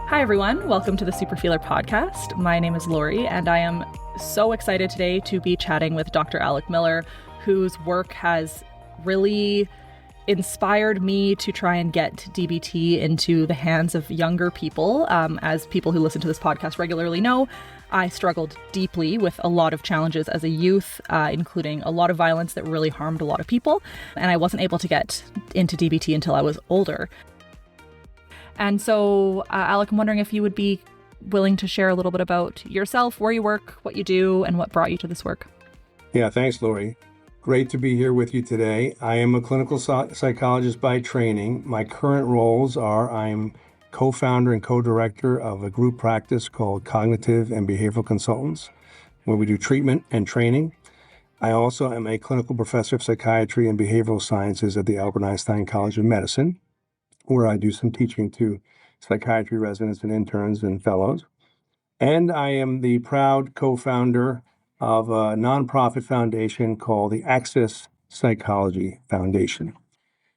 Hi, everyone. Welcome to the Superfeeler podcast. My name is Lori, and I am so excited today to be chatting with Dr. Alec Miller, whose work has really inspired me to try and get DBT into the hands of younger people. As people who listen to this podcast regularly know, I struggled deeply with a lot of challenges as a youth, including a lot of violence that really harmed a lot of people, and I wasn't able to get into DBT until I was older. And so, Alec, I'm wondering if you would be willing to share a little bit about yourself, where you work, what you do, and what brought you to this work. Yeah, thanks, Lori. Great to be here with you today. I am a clinical psychologist by training. My current roles are I'm co-founder and co-director of a group practice called Cognitive and Behavioral Consultants, where we do treatment and training. I also am a clinical professor of psychiatry and behavioral sciences at the Albert Einstein College of Medicine, where I do some teaching to psychiatry residents and interns and fellows. And I am the proud co-founder of a nonprofit foundation called the Access Psychology Foundation.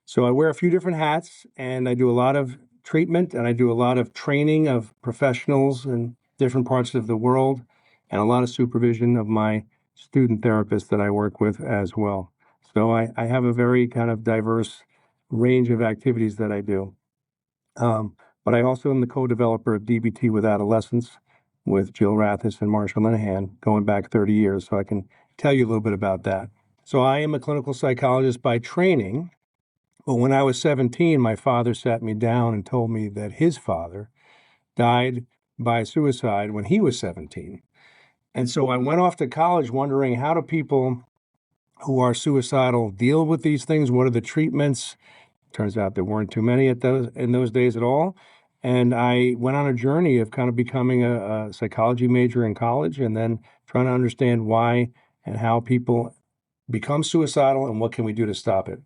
So I wear a few different hats, and I do a lot of treatment, and I do a lot of training of professionals in different parts of the world, and a lot of supervision of my student therapists that I work with as well. So I have a very kind of diverse range of activities that I do. But I also am the co-developer of DBT with adolescents with Jill Rathis and Marsha Linehan going back 30 years, so I can tell you a little bit about that. So I am a clinical psychologist by training, but when I was 17, my father sat me down and told me that his father died by suicide when he was 17. And so I went off to college wondering, how do people who are suicidal deal with these things? What are the treatments? Turns out there weren't too many in those days at all. And I went on a journey of kind of becoming a psychology major in college and then trying to understand why and how people become suicidal and what can we do to stop it.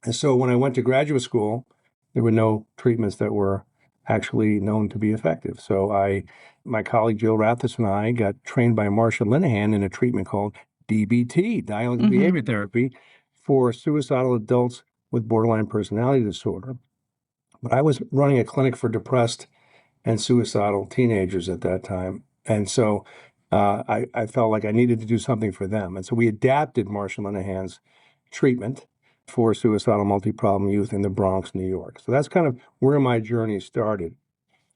And so when I went to graduate school, there were no treatments that were actually known to be effective. So my colleague Jill Rathis and I got trained by Marsha Linehan in a treatment called DBT, dialectical behavior therapy, for suicidal adults with borderline personality disorder. But I was running a clinic for depressed and suicidal teenagers at that time. And so I felt like I needed to do something for them. And so we adapted Marsha Linehan's treatment for suicidal multi-problem youth in the Bronx, New York. So that's kind of where my journey started.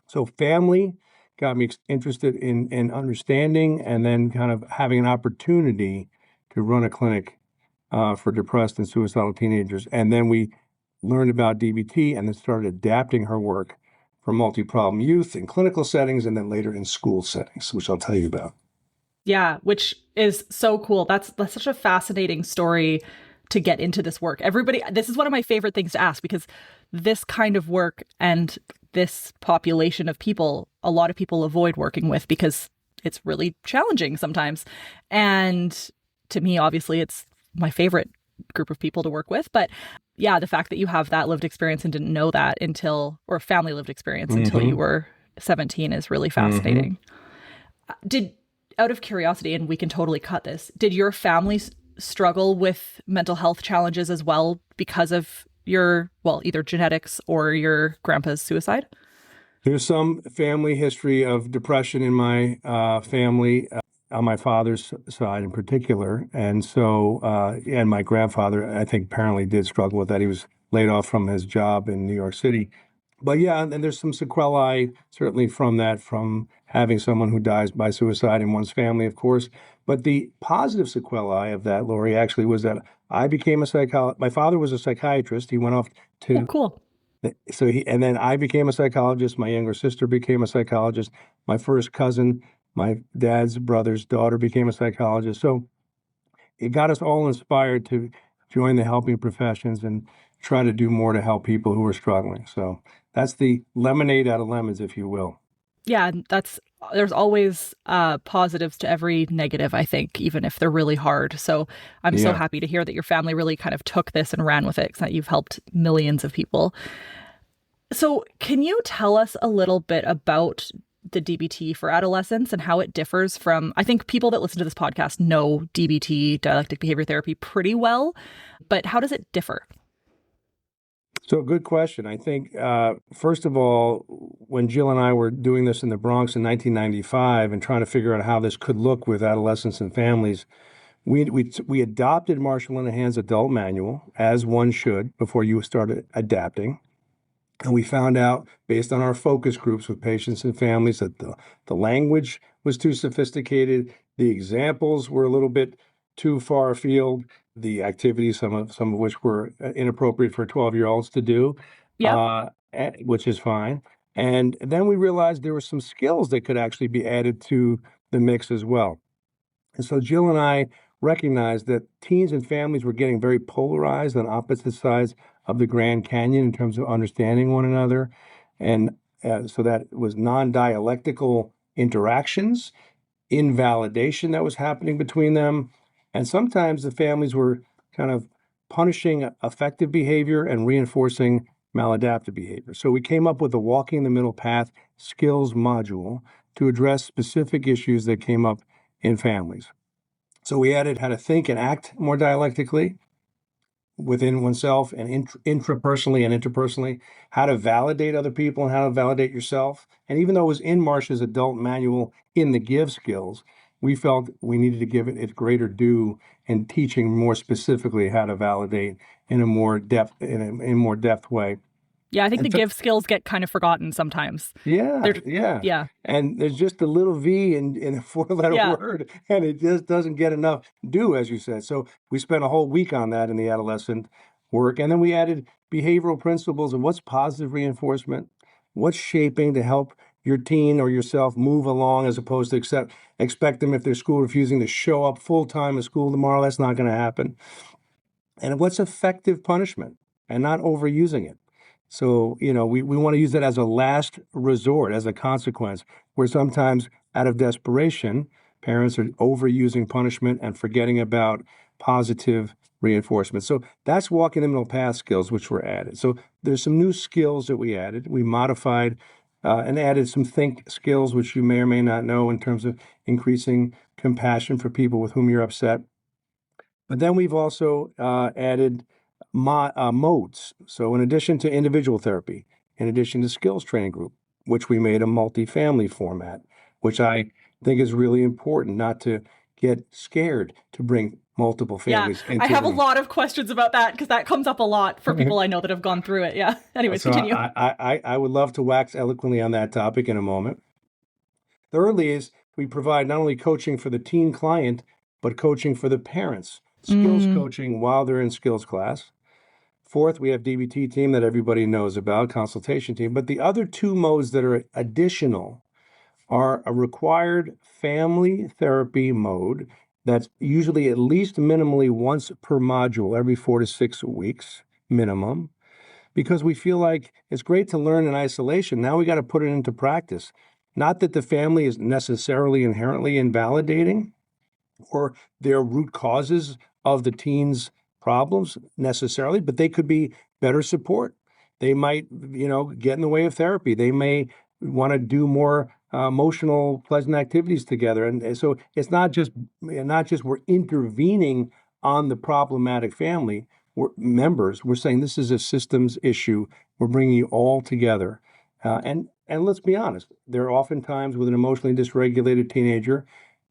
So family got me interested in understanding and then kind of having an opportunity to run a clinic for depressed and suicidal teenagers. And then we learned about DBT and then started adapting her work for multi-problem youth in clinical settings and then later in school settings, which I'll tell you about. Yeah, which is so cool. That's such a fascinating story to get into this work. This is one of my favorite things to ask, because this kind of work and this population of people, a lot of people avoid working with because it's really challenging sometimes. And to me, obviously, it's my favorite group of people to work with. But yeah, the fact that you have that lived experience and didn't know that or family lived experience until you were 17 is really fascinating. Out of curiosity, and we can totally cut this, did your family struggle with mental health challenges as well because of your, either genetics or your grandpa's suicide? There's some family history of depression in my family. On my father's side in particular. And so, and my grandfather, I think, apparently did struggle with that. He was laid off from his job in New York City. But yeah, and there's some sequelae certainly from that, from having someone who dies by suicide in one's family, of course. But the positive sequelae of that, Lori, actually was that I became a psychologist. My father was a psychiatrist. He went off to... Oh, cool. So and then I became a psychologist. My younger sister became a psychologist. My first cousin, my dad's brother's daughter, became a psychologist. So it got us all inspired to join the helping professions and try to do more to help people who are struggling. So that's the lemonade out of lemons, if you will. Yeah, there's always positives to every negative, I think, even if they're really hard. So I'm so happy to hear that your family really kind of took this and ran with it, because you've helped millions of people. So can you tell us a little bit about the DBT for adolescents and how it differs from, I think people that listen to this podcast know DBT, dialectic behavior therapy, pretty well, but how does it differ? So, good question. I think, first of all, when Jill and I were doing this in the Bronx in 1995 and trying to figure out how this could look with adolescents and families, we adopted Marshall Linehan's adult manual, as one should, before you started adapting. And we found out, based on our focus groups with patients and families, that the language was too sophisticated, the examples were a little bit too far afield, the activities, some of which were inappropriate for 12-year-olds to do, Yep. which is fine. And then we realized there were some skills that could actually be added to the mix as well. And so Jill and I recognized that teens and families were getting very polarized on opposite sides of the Grand Canyon in terms of understanding one another. And so that was non-dialectical interactions, invalidation that was happening between them. And sometimes the families were kind of punishing effective behavior and reinforcing maladaptive behavior. So we came up with a Walking the Middle Path skills module to address specific issues that came up in families. So we added how to think and act more dialectically within oneself and intrapersonally and interpersonally, how to validate other people and how to validate yourself. And even though it was in Marsh's adult manual in the give skills, we felt we needed to give it its greater due in teaching more specifically how to validate in a more depth way. Yeah, I think And the give skills get kind of forgotten sometimes. yeah. Yeah. And there's just a little V in a four-letter Yeah. word, and it just doesn't get enough due, as you said. So we spent a whole week on that in the adolescent work. And then we added behavioral principles of what's positive reinforcement, what's shaping to help your teen or yourself move along, as opposed to expect them, if they're school refusing, to show up full-time at school tomorrow. That's not going to happen. And what's effective punishment and not overusing it. So, we want to use it as a last resort, as a consequence, where sometimes out of desperation, parents are overusing punishment and forgetting about positive reinforcement. So that's walking the middle path skills, which were added. So there's some new skills that we added. We modified and added some think skills, which you may or may not know, in terms of increasing compassion for people with whom you're upset. But then we've also added modes. So in addition to individual therapy, in addition to skills training group, which we made a multifamily format, which I think is really important, not to get scared to bring multiple families into I have the a lot of questions about that because that comes up a lot for people I know that have gone through it. Yeah. Anyways, So continue. I would love to wax eloquently on that topic in a moment. Thirdly is we provide not only coaching for the teen client, but coaching for the parents, skills coaching while they're in skills class. Fourth, we have DBT team that everybody knows about, consultation team. But the other two modes that are additional are a required family therapy mode that's usually at least minimally once per module, every 4 to 6 weeks minimum, because we feel like it's great to learn in isolation. Now we got to put it into practice. Not that the family is necessarily inherently invalidating or their root causes of the teen's problems necessarily, but they could be better support. They might, get in the way of therapy. They may want to do more emotional, pleasant activities together. And so it's not just we're intervening on the problematic family members. We're saying this is a systems issue. We're bringing you all together. And let's be honest, there are often times with an emotionally dysregulated teenager,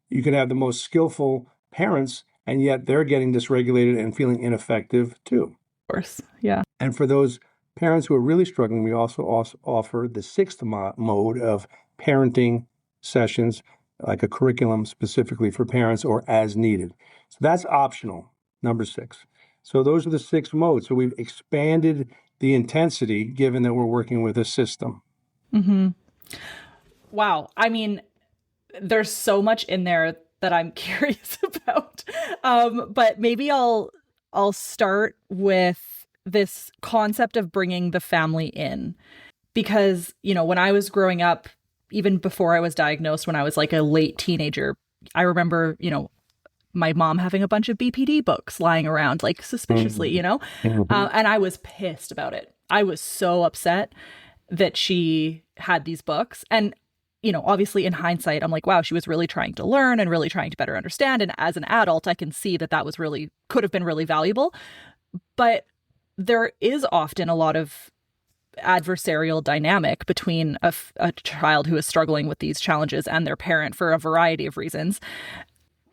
you can have the most skillful parents, and yet they're getting dysregulated and feeling ineffective too. Of course. Yeah. And for those parents who are really struggling, we also offer the sixth mode of parenting sessions, like a curriculum specifically for parents or as needed. So that's optional, number 6. So those are the 6 modes. So we've expanded the intensity given that we're working with a system. Mm-hmm. Wow. I mean, there's so much in there that I'm curious about. But maybe I'll start with this concept of bringing the family in, because, when I was growing up, even before I was diagnosed, when I was like a late teenager, I remember, my mom having a bunch of BPD books lying around, like suspiciously, Mm-hmm. and I was pissed about it. I was so upset that she had these books. And obviously in hindsight, I'm like, wow, she was really trying to learn and really trying to better understand. And as an adult, I can see that was could have been really valuable. But there is often a lot of adversarial dynamic between a child who is struggling with these challenges and their parent for a variety of reasons.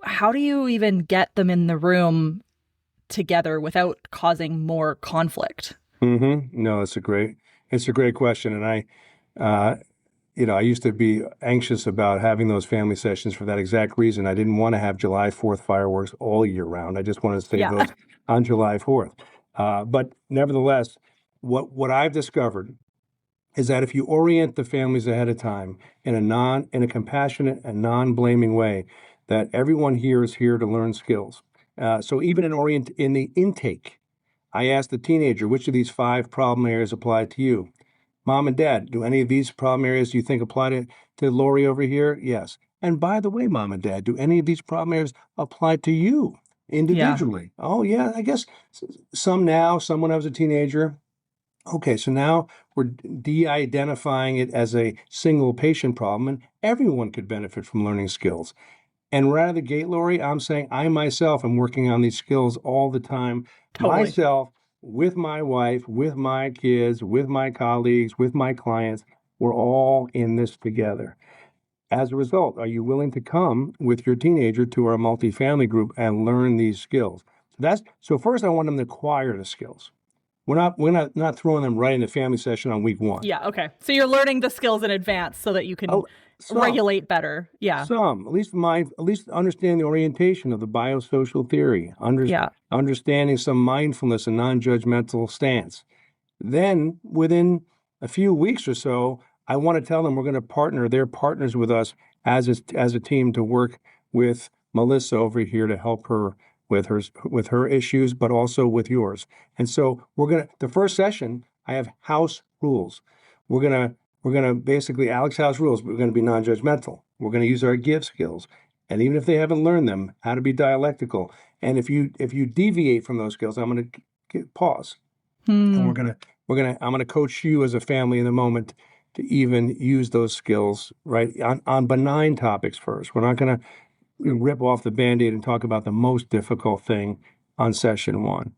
How do you even get them in the room together without causing more conflict? No, it's a great question. And uh, I used to be anxious about having those family sessions for that exact reason. I didn't want to have July 4th fireworks all year round. I just wanted to save Yeah, those on July 4th. But nevertheless, what I've discovered is that if you orient the families ahead of time in a compassionate and non-blaming way, that everyone here is here to learn skills. So even in the intake, I asked the teenager, which of these 5 problem areas apply to you? Mom and Dad, do any of these problem areas do you think apply to Lori over here? Yes. And by the way, Mom and Dad, do any of these problem areas apply to you yeah, individually? Oh, yeah, I guess some now, some when I was a teenager. Okay, so now we're de-identifying it as a single patient problem, and everyone could benefit from learning skills. And right out of the gate, Lori, I'm saying I myself am working on these skills all the time, totally. myself, with my wife, with my kids, with my colleagues, with my clients. We're all in this together. As a result, are you willing to come with your teenager to our multifamily group and learn these skills? So first I want them to acquire the skills. We're not throwing them right into family session on week one. Yeah, okay. So you're learning the skills in advance so that you can Oh, some. regulate better. Yeah, At least understand the orientation of the biosocial theory, yeah, understanding some mindfulness and non-judgmental stance. Then within a few weeks or so, I want to tell them we're going to partner. They're partners with us as a team to work with Melissa over here to help her with her issues, but also with yours. And so the first session, I have house rules. We're gonna basically Alex House rules. We're gonna be non-judgmental. We're gonna use our give skills, and even if they haven't learned them, how to be dialectical. And if you deviate from those skills, I'm gonna pause, and hmm. I'm gonna coach you as a family in the moment to even use those skills right on benign topics first. We're not gonna rip off the Band-Aid and talk about the most difficult thing on session one.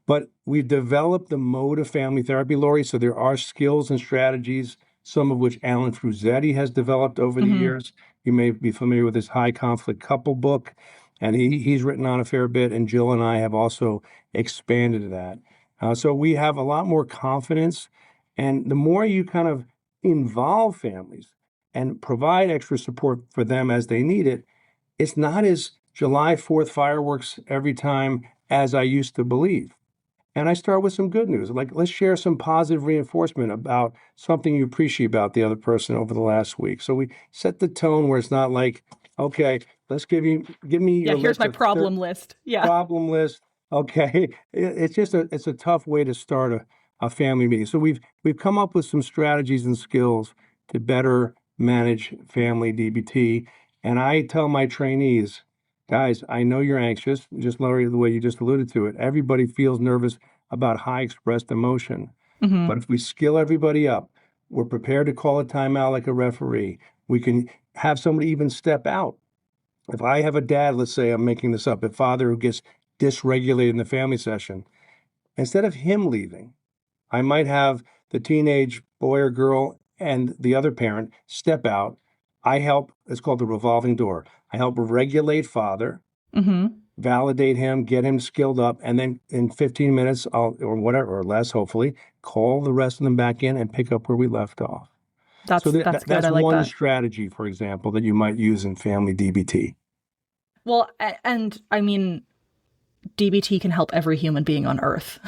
But we've developed the mode of family therapy, Lori. So there are skills and strategies, some of which Alan Fruzetti has developed over the Hmm. years. You may be familiar with his high conflict couple book, and he's written on a fair bit. And Jill and I have also expanded that. So we have a lot more confidence. And the more you kind of involve families and provide extra support for them as they need it, it's not as July 4th fireworks every time as I used to believe. And I start with some good news. Like, let's share some positive reinforcement about something you appreciate about the other person over the last week. So we set the tone where it's not like, okay, give me Yeah, your here's list my of problem list. Yeah. problem list. Okay. It's a tough way to start a family meeting. So we've come up with some strategies and skills to better manage family DBT. And I tell my trainees, guys, I know you're anxious, just Larry, the way you just alluded to it. Everybody feels nervous about high expressed emotion. Hmm. But if we skill everybody up, we're prepared to call a timeout like a referee. We can have somebody even step out. If I have a dad, let's say I'm making this up, a father who gets dysregulated in the family session, instead of him leaving, I might have the teenage boy or girl and the other parent step out. I help, it's called the revolving door. I help regulate father, Hmm. validate him, get him skilled up, and then in 15 minutes, or whatever, or less, hopefully, call the rest of them back in and pick up where we left off. So That's good. that's I like one that. strategy, for example, that you might use in family DBT. Well, and I mean, DBT can help every human being on earth,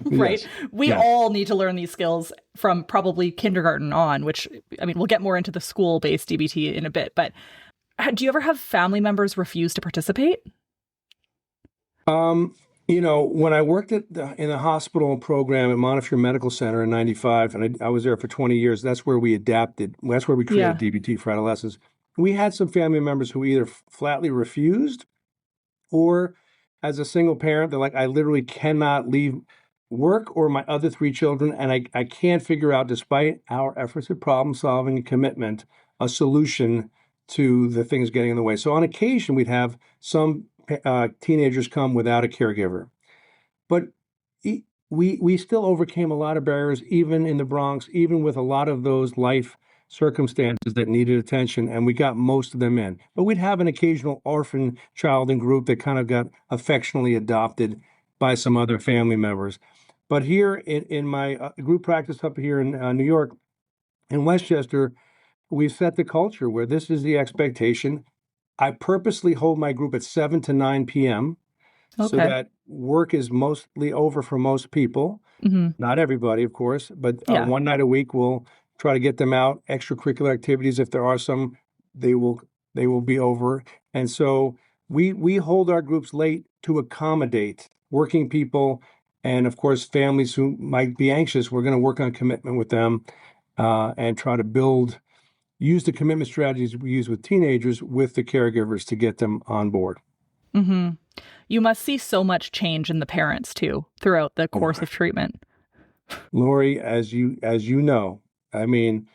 right? Yes. We Yes. all need to learn these skills from probably kindergarten on, which, I mean, we'll get more into the school-based DBT in a bit, but do you ever have family members refuse to participate? Um, when I worked in the hospital program at Montefiore Medical Center in '95, and I was there for 20 years, that's where we adapted, that's where we created Yeah. DBT for adolescents. We had some family members who either flatly refused, or as a single parent, they're like, I literally cannot leave work or my other 3 children, and I can't figure out, despite our efforts at problem solving and commitment, a solution to the things getting in the way. So on occasion, we'd have some teenagers come without a caregiver. But we still overcame a lot of barriers, even in the Bronx, even with a lot of those life circumstances that needed attention, and we got most of them in. But we'd have an occasional orphan child in group that kind of got affectionately adopted by some other family members. But here in my group practice up here in New York, in Westchester, we've set the culture where this is the expectation. I purposely hold my group at 7 to 9 p.m. so Okay. that work is mostly over for most people. Hmm. Not everybody, of course, but Yeah. one night a week we'll try to get them out. Extracurricular activities, if there are some, they will they will be over. And so we hold our groups late to accommodate working people and of course families who might be anxious. We're going to work on commitment with them and try to use the commitment strategies we use with teenagers with the caregivers to get them on board. Hmm. You must see so much change in the parents too throughout the Oh, course of treatment. Lori, as you know, I mean,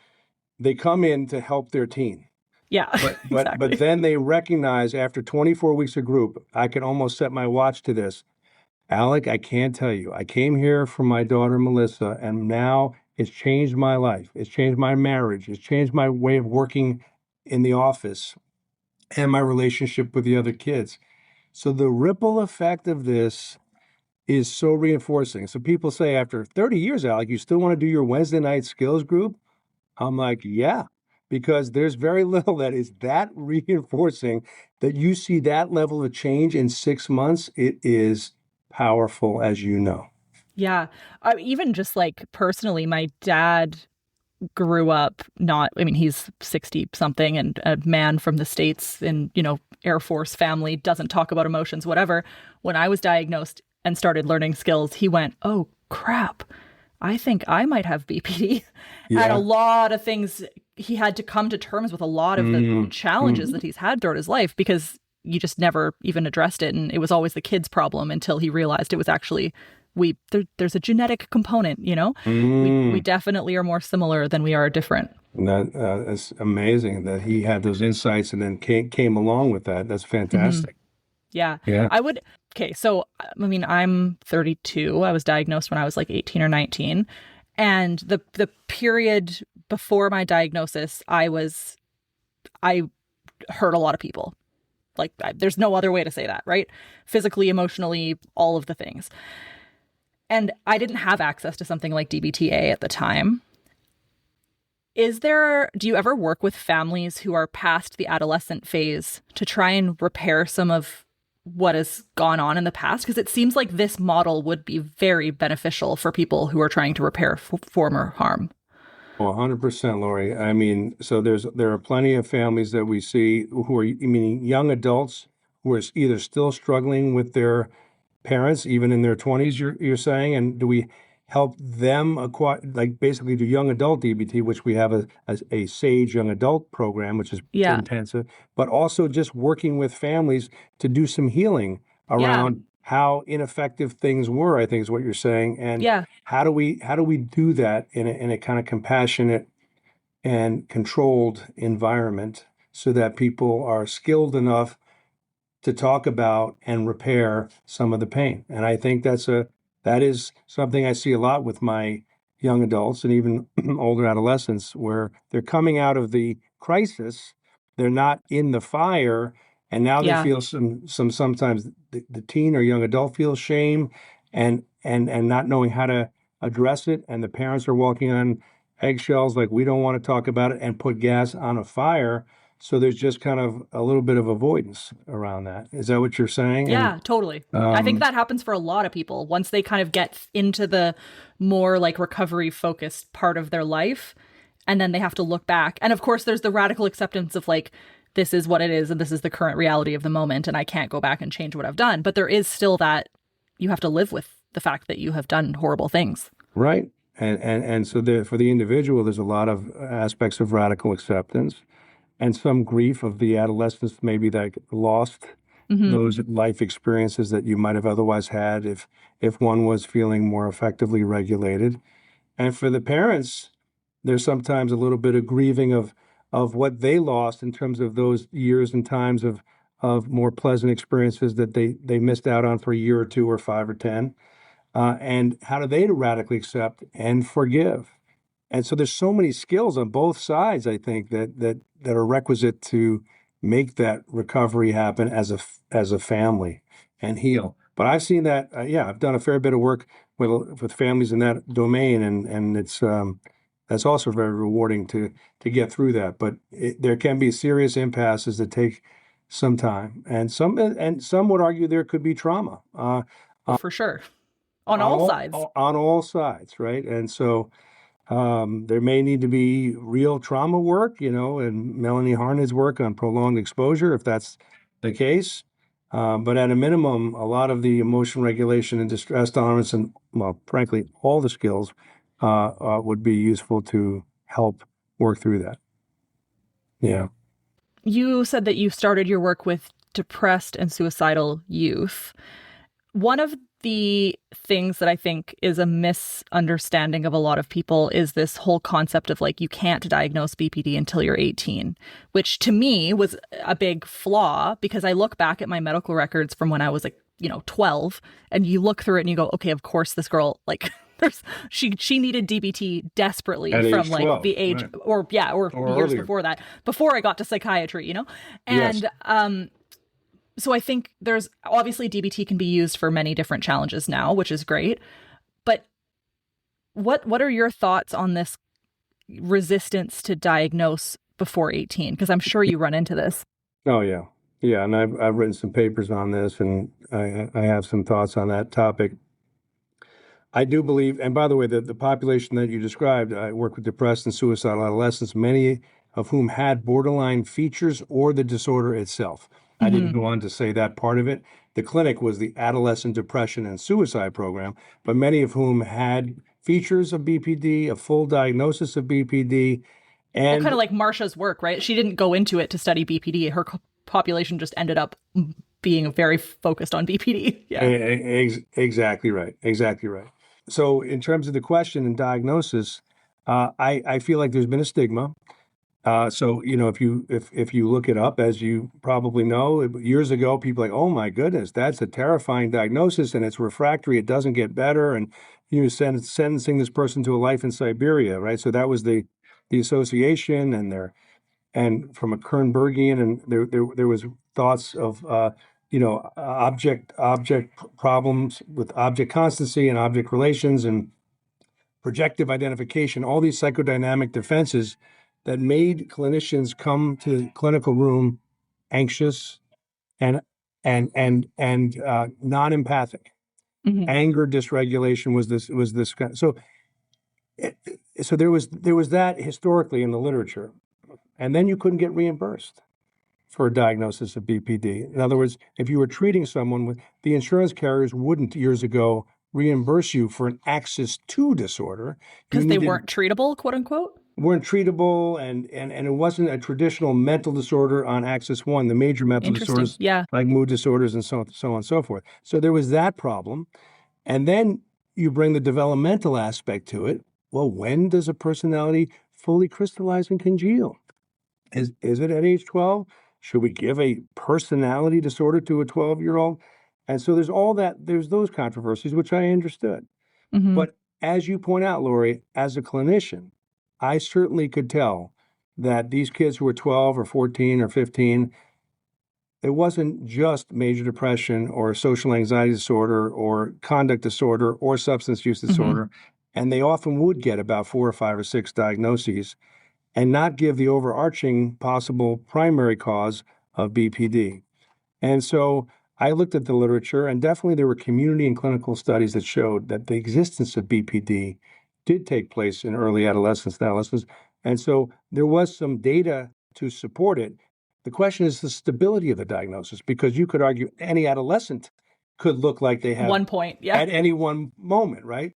they come in to help their teen. Yeah, But exactly. then they recognize after 24 weeks of group, I can almost set my watch to this. Alec, I can't tell you. I came here for my daughter Melissa, and now it's changed my life. It's changed my marriage. It's changed my way of working in the office and my relationship with the other kids. So the ripple effect of this is so reinforcing. So people say after 30 years, Alec, you still want to do your Wednesday night skills group? I'm like, yeah, because there's very little that is that reinforcing that you see that level of change in 6 months. It is powerful, as you know. Yeah. Even just like personally, my dad grew up not, I mean, he's 60 something and a man from the States in, Air Force family, doesn't talk about emotions, whatever. When I was diagnosed and started learning skills, he went, oh crap, I think I might have BPD. And a Yeah. lot of things, he had to come to terms with a lot of the Mm, challenges mm, that he's had throughout his life because you just never even addressed it. And it was always the kid's problem until he realized it was actually there's a genetic component, we mm. definitely are more similar than we are different. That's amazing that he had those insights and then came along with that. That's Hmm. fantastic. Yeah. Yeah. I would. Okay. So, I mean, I'm 32. I was diagnosed when I was like 18 or 19. And the period before my diagnosis, I hurt a lot of people. Like, there's no other way to say that, right? Physically, emotionally, all of the things. And I didn't have access to something like DBTA at the time. Do you ever work with families who are past the adolescent phase to try and repair some of what has gone on in the past? Because it seems like this model would be very beneficial for people who are trying to repair former harm. Oh, 100%, Lori. I mean, so there are plenty of families that we see who are, meaning young adults who are either still struggling with their parents, even in their 20s, you're saying, and do we help them acquire, like basically do young adult DBT, which we have a SAGE young adult program, which is Yeah. intensive, but also just working with families to do some healing Yeah. around how ineffective things were, I think is what you're saying. And Yeah. how do we do that in a kind of compassionate and controlled environment so that people are skilled enough to talk about and repair some of the pain. And I think that is something I see a lot with my young adults and even older adolescents where they're coming out of the crisis, they're not in the fire, and now they Yeah. feel some sometimes the teen or young adult feels shame and not knowing how to address it, and the parents are walking on eggshells like we don't want to talk about it and put gas on a fire, so there's just kind of a little bit of avoidance around that. Is that what you're saying? And Yeah, totally. I think um, that happens for a lot of people once they kind of get into the more like recovery focused part of their life. And then they have to look back. And of course, there's the radical acceptance of like, this is what it is, and this is the current reality of the moment, and I can't go back and change what I've done. But there is still that you have to live with the fact that you have done horrible things. right. And so for the individual, there's a lot of aspects of radical acceptance and some grief of the adolescents maybe that lost Hmm. those life experiences that you might have otherwise had if one was feeling more effectively regulated. And for the parents, there's sometimes a little bit of grieving of what they lost in terms of those years and times of more pleasant experiences that they missed out on for a year or two or 5 or 10. and how do they radically accept and forgive? And so there's so many skills on both sides, I think, that are requisite to make that recovery happen as a family and heal. But I've seen that, yeah, I've done a fair bit of work with families in that domain, and it's that's also very rewarding to get through that. But there can be serious impasses that take some time, and some would argue there could be trauma Oh, for sure. On all sides. on all sides, right? And so there may need to be real trauma work, and Melanie Harned's work on prolonged exposure, if that's the case. But at a minimum, a lot of the emotion regulation and distress tolerance, and, well, frankly, all the skills would be useful to help work through that. Yeah. You said that you started your work with depressed and suicidal youth. One of the things that I think is a misunderstanding of a lot of people is this whole concept of like, you can't diagnose BPD until you're 18, which to me was a big flaw because I look back at my medical records from when I was 12, and you look through it and you go, okay, of course this girl, like, she needed DBT desperately At from age like 12, the age, right. or years earlier. before that, before I got to psychiatry, Yes. And so I think there's obviously DBT can be used for many different challenges now, which is great. But what are your thoughts on this resistance to diagnose before 18? Because I'm sure you run into this. Oh, yeah. Yeah. And I've written some papers on this, and I have some thoughts on that topic. I do believe, and by the way, the population that you described, I work with depressed and suicidal adolescents, many of whom had borderline features or the disorder itself. I didn't go on to say that part of it. The clinic was the adolescent depression and suicide program, but many of whom had features of BPD, a full diagnosis of BPD, Well, kind and of like Marsha's work, right? She didn't go into it to study BPD. Her population just ended up being very focused on BPD. Yeah. exactly right. Exactly right. So in terms of the question and diagnosis, I feel like there's been a stigma. So if you look it up, as you probably know, years ago, people were like, oh my goodness, that's a terrifying diagnosis, and it's refractory. It doesn't get better, and you're sentencing this person to a life in Siberia, right? So that was the association, and from a Kernbergian, and there was thoughts of object problems with object constancy and object relations and projective identification, all these psychodynamic defenses that made clinicians come to the clinical room anxious and non-empathic. Mm-hmm. Anger dysregulation was this kind. So there was that historically in the literature, and then you couldn't get reimbursed for a diagnosis of BPD. In other words, if you were treating someone with, the insurance carriers wouldn't years ago reimburse you for an Axis 2 disorder. Because they weren't treatable, quote unquote. Weren't treatable, and it wasn't a traditional mental disorder on Axis 1, the major mental Interesting. disorders Yeah. like mood disorders and so on and so forth. So there was that problem. And then you bring the developmental aspect to it. Well, when does a personality fully crystallize and congeal? Is it at age 12? Should we give a personality disorder to a 12-year-old? And so there's those controversies, which I understood. Mm-hmm. But as you point out, Lori, as a clinician, I certainly could tell that these kids who were 12 or 14 or 15, it wasn't just major depression or social anxiety disorder or conduct disorder or substance use disorder. Mm-hmm. And they often would get about 4 or 5 or 6 diagnoses and not give the overarching possible primary cause of BPD. And so I looked at the literature, and definitely there were community and clinical studies that showed that the existence of BPD did take place in early adolescence and adolescence. And so there was some data to support it. The question is the stability of the diagnosis, because you could argue any adolescent could look like they have 1 point, yeah, at any one moment, right?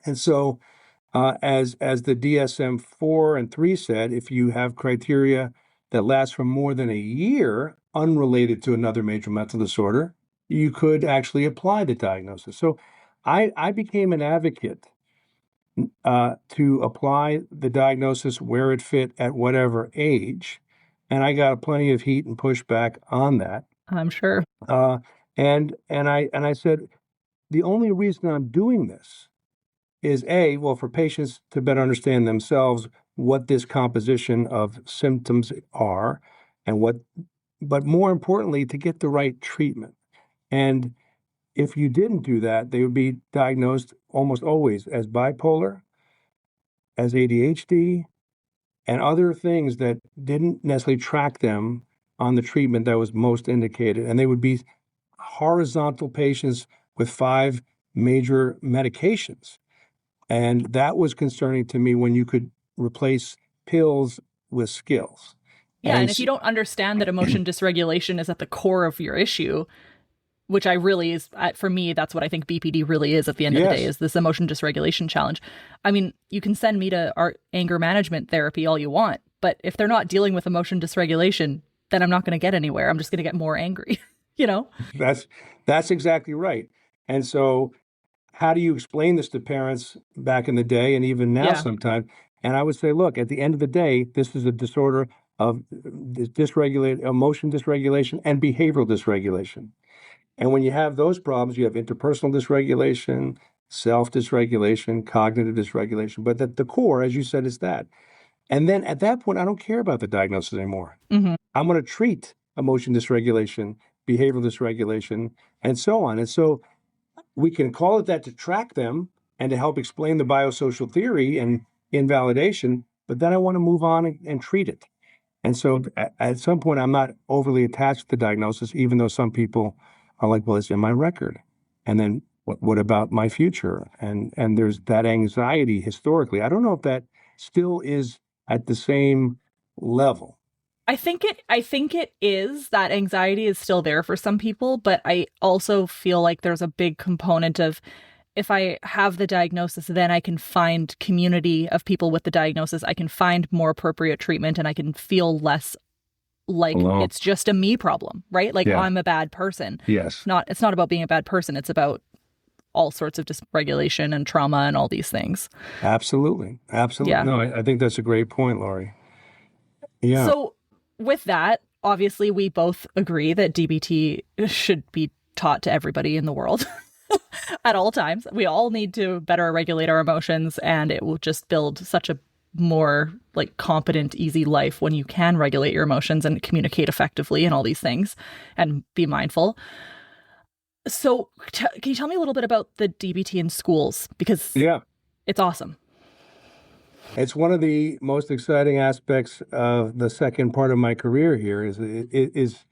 And so as the DSM-4 and 3 said, if you have criteria that last for more than a year unrelated to another major mental disorder, you could actually apply the diagnosis. So I became an advocate to apply the diagnosis where it fit at whatever age. And I got plenty of heat and pushback on that. I'm sure. And I said, the only reason I'm doing this is well, for patients to better understand themselves what this composition of symptoms are and but more importantly, to get the right treatment. And if you didn't do that, they would be diagnosed almost always as bipolar, as ADHD, and other things that didn't necessarily track them on the treatment that was most indicated. And they would be horizontal patients with 5 major medications. And that was concerning to me when you could replace pills with skills. Yeah, And and if you don't understand that emotion dysregulation is at the core of your issue, which I really is, for me, that's what I think BPD really is at the end of the day, yes, is this emotion dysregulation challenge. I mean, you can send me to art anger management therapy all you want, but if they're not dealing with emotion dysregulation, then I'm not going to get anywhere. I'm just going to get more angry, you know? that's exactly right. And so how do you explain this to parents back in the day and even now Yeah. sometimes? And I would say, look, at the end of the day, this is a disorder of emotion dysregulation and behavioral dysregulation. And when you have those problems, you have interpersonal dysregulation, self dysregulation, cognitive dysregulation. But at the core, as you said, is that. And then at that point, I don't care about the diagnosis anymore. Mm-hmm. I'm going to treat emotion dysregulation, behavioral dysregulation, and so on. And so we can call it that to track them and to help explain the biosocial theory and invalidation, but then I want to move on and treat it. And so at some point, I'm not overly attached to the diagnosis, even though some people are like, well, it's in my record. And then what about my future? And there's that anxiety historically. I don't know if that still is at the same level. I think it is, that anxiety is still there for some people, but I also feel like there's a big component of, if I have the diagnosis, then I can find community of people with the diagnosis. I can find more appropriate treatment, and I can feel less like Alone. it's just a me problem, right? Like, Yeah. I'm a bad person. Yes. It's not about being a bad person. It's about all sorts of dysregulation and trauma and all these things. Absolutely. Absolutely. Yeah. No, I think that's a great point, Laurie. Yeah. So with that, obviously we both agree that DBT should be taught to everybody in the world at all times. We all need to better regulate our emotions, and it will just build such a more like competent, easy life when you can regulate your emotions and communicate effectively and all these things and be mindful. So can you tell me a little bit about the DBT in schools? Because Yeah. it's awesome. It's one of the most exciting aspects of the second part of my career here is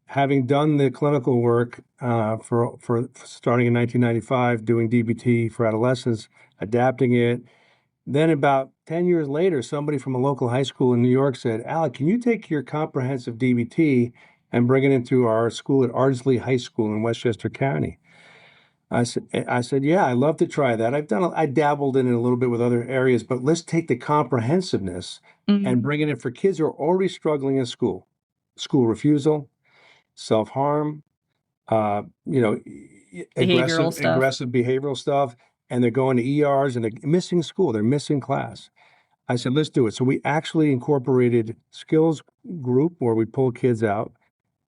having done the clinical work for starting in 1995, doing DBT for adolescents, adapting it. Then about 10 years later, somebody from a local high school in New York said, Alec, can you take your comprehensive DBT and bring it into our school at Ardsley High School in Westchester County? I said, yeah, I'd love to try that. I dabbled in it a little bit with other areas, but let's take the comprehensiveness and Mm. bring it in for kids who are already struggling in school refusal, self-harm, you know, Behavioral stuff. aggressive behavioral stuff, and they're going to ERs and they're missing school, they're missing class. I said, let's do it. So we actually incorporated skills group where we pull kids out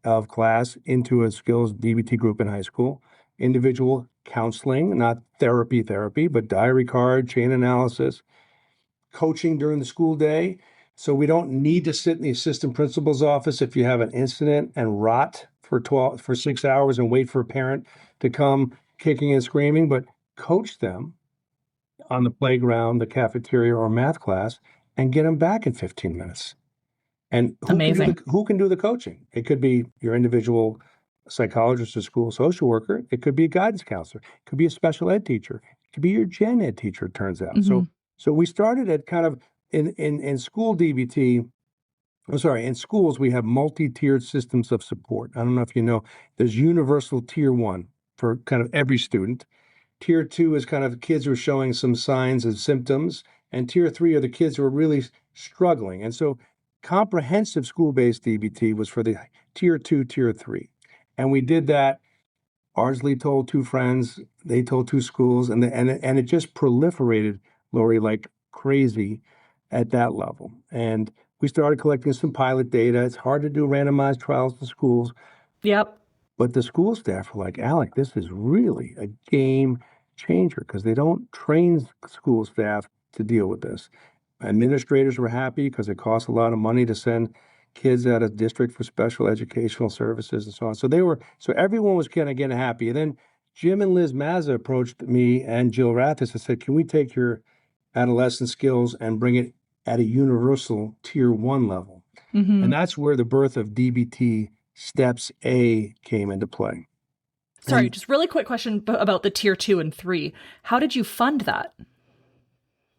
of class into a skills DBT group in high school, individual counseling, not therapy, but diary card, chain analysis, coaching during the school day. So we don't need to sit in the assistant principal's office if you have an incident and rot for 6 hours and wait for a parent to come kicking and screaming, but coach them on the playground, the cafeteria, or math class, and get them back in 15 minutes. And Amazing. who can do the coaching? It could be your individual psychologist or school social worker. It could be a guidance counselor. It could be a special ed teacher. It could be your gen ed teacher, it turns out. Hmm. So we started at kind of in school DBT. I'm sorry, in schools, we have multi-tiered systems of support. I don't know if you know, there's universal tier one for kind of every student. Tier two is kind of kids who are showing some signs and symptoms. And tier three are the kids who are really struggling. And so comprehensive school-based DBT was for the tier two, tier three. And we did that. Ardsley told 2 friends, they told 2 schools, and it just proliferated, Lori, like crazy at that level. And we started collecting some pilot data. It's hard to do randomized trials in schools, Yep. But the school staff were like, Alec, this is really a game changer because they don't train school staff to deal with this. Administrators were happy because it costs a lot of money to send kids out of district for special educational services and so on. So everyone was kind of getting happy. And then Jim and Liz Mazza approached me and Jill Rathis and said, can we take your adolescent skills and bring it at a universal tier one level? And that's where the birth of DBT Steps A came into play. Sorry, just really quick question about the tier 2 and 3. How did you fund that?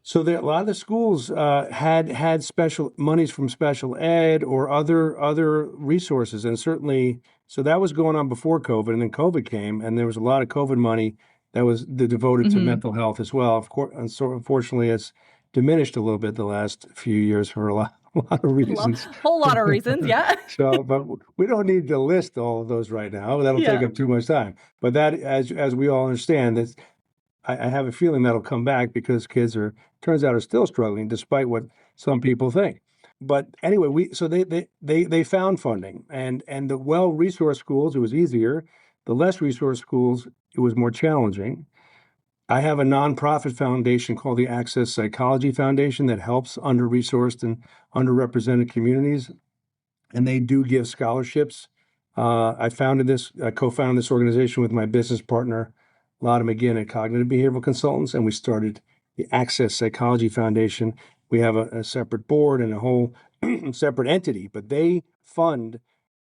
So a lot of the schools had special monies from special ed or other resources, and certainly so that was going on before COVID, and then COVID came, and there was a lot of COVID money that was devoted to mental health as well. Of course, and so unfortunately, it's diminished a little bit the last few years for a lot of reasons. Whole lot of reasons, yeah. So, but we don't need to list all of those right now. That'll take up too much time. But that, as we all understand, that I have a feeling that'll come back because kids turns out are still struggling despite what some people think. But anyway, they found funding, and the well-resourced schools, it was easier. The less resourced schools, it was more challenging. I have a nonprofit foundation called the Access Psychology Foundation that helps under-resourced and underrepresented communities, and they do give scholarships. I co-founded this organization with my business partner, Lotta McGinn at Cognitive Behavioral Consultants, and we started the Access Psychology Foundation. We have a separate board and a whole separate entity, but they fund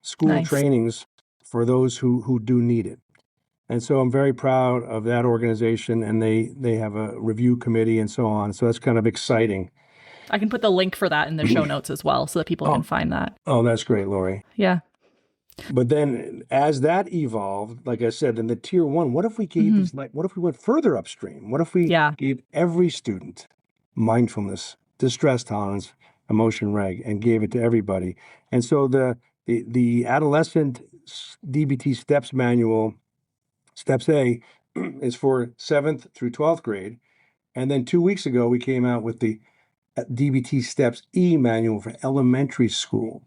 school trainings for those who do need it. And so I'm very proud of that organization, and they have a review committee and so on. So that's kind of exciting. I can put the link for that in the show notes as well so that people can find that. Oh, that's great, Lori. Yeah. But then as that evolved, like I said, in the tier one, what if we gave these, what if we went further upstream? What if we gave every student mindfulness, distress tolerance, emotion reg, and gave it to everybody? And so the adolescent DBT steps manual, Steps A, is for 7th through 12th grade. And then 2 weeks ago, we came out with the DBT Steps E manual for elementary school.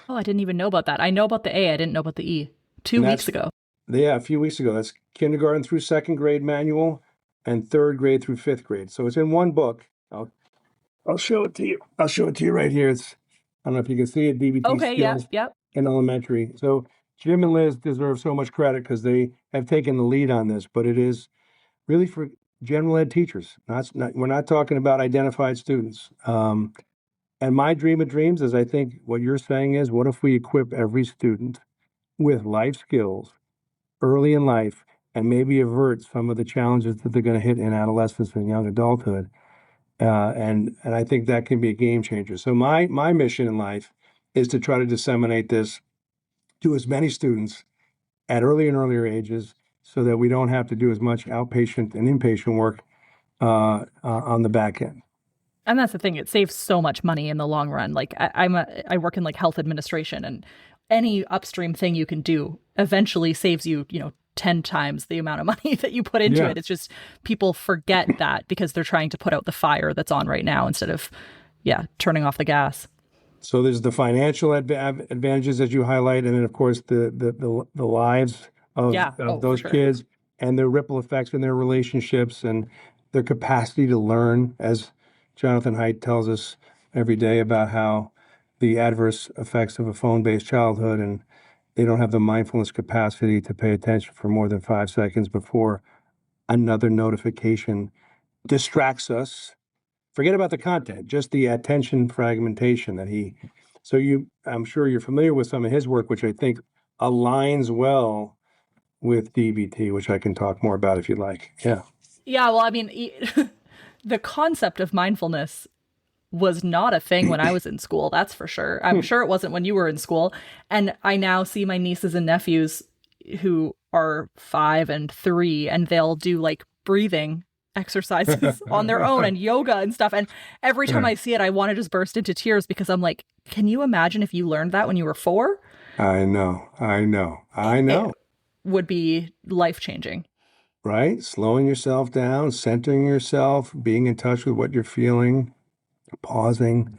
Oh, I didn't even know about that. I know about the A. I didn't know about the E. 2 weeks ago. Yeah, a few weeks ago. That's kindergarten through 2nd grade manual and 3rd grade through 5th grade. So it's in one book. I'll show it to you. I'll show it to you right here. I don't know if you can see it. DBT skills in elementary. So Jim and Liz deserve so much credit because they have taken the lead on this, but it is really for general ed teachers. We're not talking about identified students. And my dream of dreams is, I think what you're saying is, what if we equip every student with life skills early in life and maybe avert some of the challenges that they're going to hit in adolescence and young adulthood? And I think that can be a game changer. So my mission in life is to try to disseminate this to as many students at early and earlier ages so that we don't have to do as much outpatient and inpatient work on the back end. And that's the thing. It saves so much money in the long run. Like I work in like health administration, and any upstream thing you can do eventually saves you, 10 times the amount of money that you put into it. It's just people forget that because they're trying to put out the fire that's on right now instead of, turning off the gas. So there's the financial advantages that you highlight, and then of course the lives of those kids and their ripple effects in their relationships and their capacity to learn, as Jonathan Haidt tells us every day about how the adverse effects of a phone-based childhood, and they don't have the mindfulness capacity to pay attention for more than 5 seconds before another notification distracts us. Forget about the content, just the attention fragmentation that I'm sure you're familiar with some of his work, which I think aligns well with DBT, which I can talk more about if you'd like. Yeah. Yeah, well, I mean, the concept of mindfulness was not a thing when I was in school, that's for sure. I'm sure it wasn't when you were in school. And I now see my nieces and nephews who are 5 and 3, and they'll do like breathing exercises on their own and yoga and stuff. And every time I see it, I want to just burst into tears because I'm like, can you imagine if you learned that when you were 4? I know. It would be life-changing. Right? Slowing yourself down, centering yourself, being in touch with what you're feeling, pausing.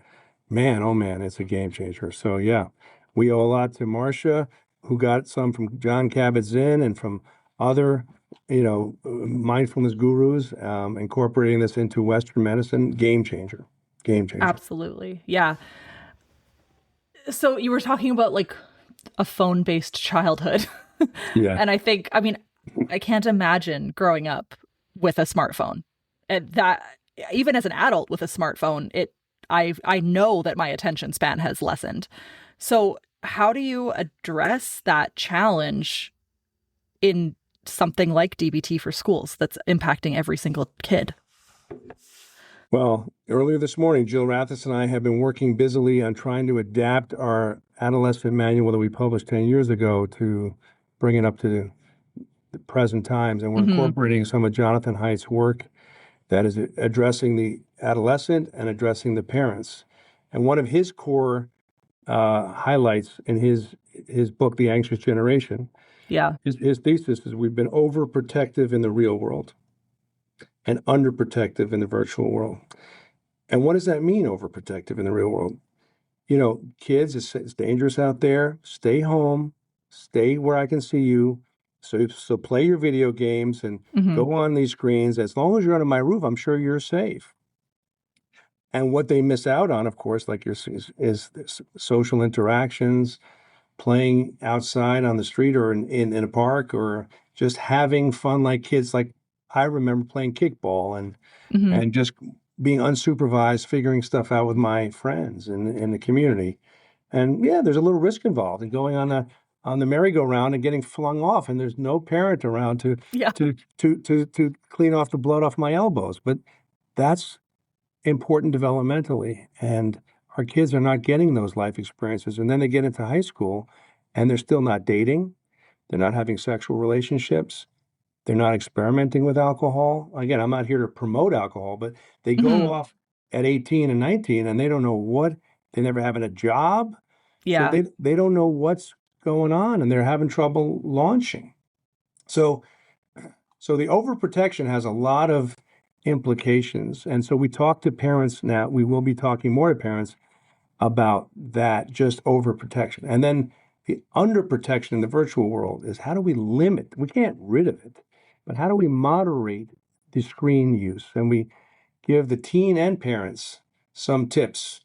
Man, oh man, it's a game changer. So yeah, we owe a lot to Marcia who got some from John Kabat-Zinn and from other, mindfulness gurus, incorporating this into Western medicine. Game changer. Game changer. Absolutely. Yeah. So you were talking about like a phone-based childhood. Yeah. And I think, I mean, I can't imagine growing up with a smartphone. And that even as an adult with a smartphone, I know that my attention span has lessened. So how do you address that challenge in something like DBT for schools that's impacting every single kid? Well, earlier this morning, Jill Rathis and I have been working busily on trying to adapt our adolescent manual that we published 10 years ago to bring it up to the present times. And we're Mm-hmm. incorporating some of Jonathan Haidt's work that is addressing the adolescent and addressing the parents. And one of his core highlights in his book, The Anxious Generation, Yeah. his thesis is we've been overprotective in the real world and underprotective in the virtual world. And what does that mean, overprotective in the real world? Kids, it's dangerous out there. Stay home. Stay where I can see you. So play your video games and Mm-hmm. go on these screens. As long as you're under my roof, I'm sure you're safe. And what they miss out on, of course, like is social interactions, playing outside on the street or in a park, or just having fun like kids. Like I remember playing kickball Mm-hmm. and just being unsupervised, figuring stuff out with my friends in the community. And yeah, there's a little risk involved in going on the merry-go-round and getting flung off, and there's no parent around to Yeah. to clean off the blood off my elbows. But that's important developmentally, and our kids are not getting those life experiences. And then they get into high school, and they're still not dating, they're not having sexual relationships, they're not experimenting with alcohol. Again, I'm not here to promote alcohol, but they Mm-hmm. go off at 18 and 19 and they don't know they never having a job. So Yeah. they don't know what's going on and they're having trouble launching. So the overprotection has a lot of implications. And so we talk to parents now, we will be talking more to parents about that, just overprotection. And then the underprotection in the virtual world is how do we limit? We can't get rid of it, but how do we moderate the screen use? And we give the teen and parents some tips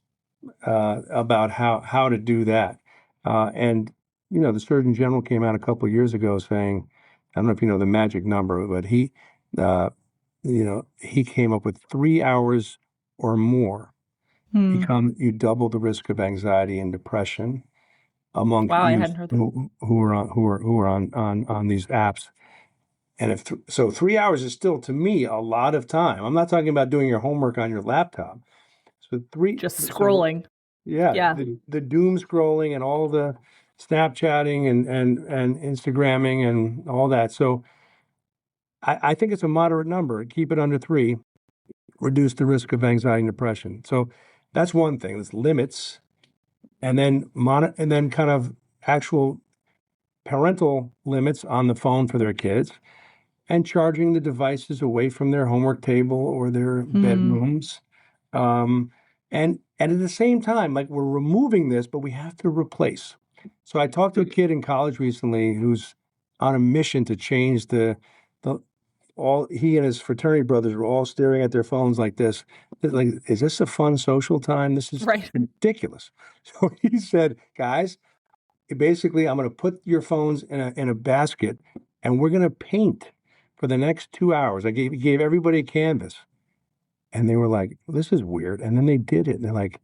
about how to do that. And the Surgeon General came out a couple of years ago saying, I don't know if you know the magic number, but uh, he came up with 3 hours or more Hmm. you double the risk of anxiety and depression among Wow, I youth hadn't heard that. who are on these apps. And so 3 hours is still to me a lot of time. I'm not talking about doing your homework on your laptop. So Just scrolling. yeah, Yeah. the doom scrolling and all the Snapchatting and Instagramming and all that. So I think it's a moderate number. Keep it under three. Reduce the risk of anxiety and depression. So that's one thing. There's limits, and then and then kind of actual parental limits on the phone for their kids, and charging the devices away from their homework table or their Hmm. bedrooms. Um, and at the same time, like we're removing this, but we have to replace. So I talked to a kid in college recently who's on a mission to change the all he and his fraternity brothers were all staring at their phones like this. Like, is this a fun social time? This is Right. ridiculous. So he said, guys, basically, I'm going to put your phones in a basket and we're going to paint for the next 2 hours. I gave everybody a canvas and they were like, this is weird. And then they did it. And they're like,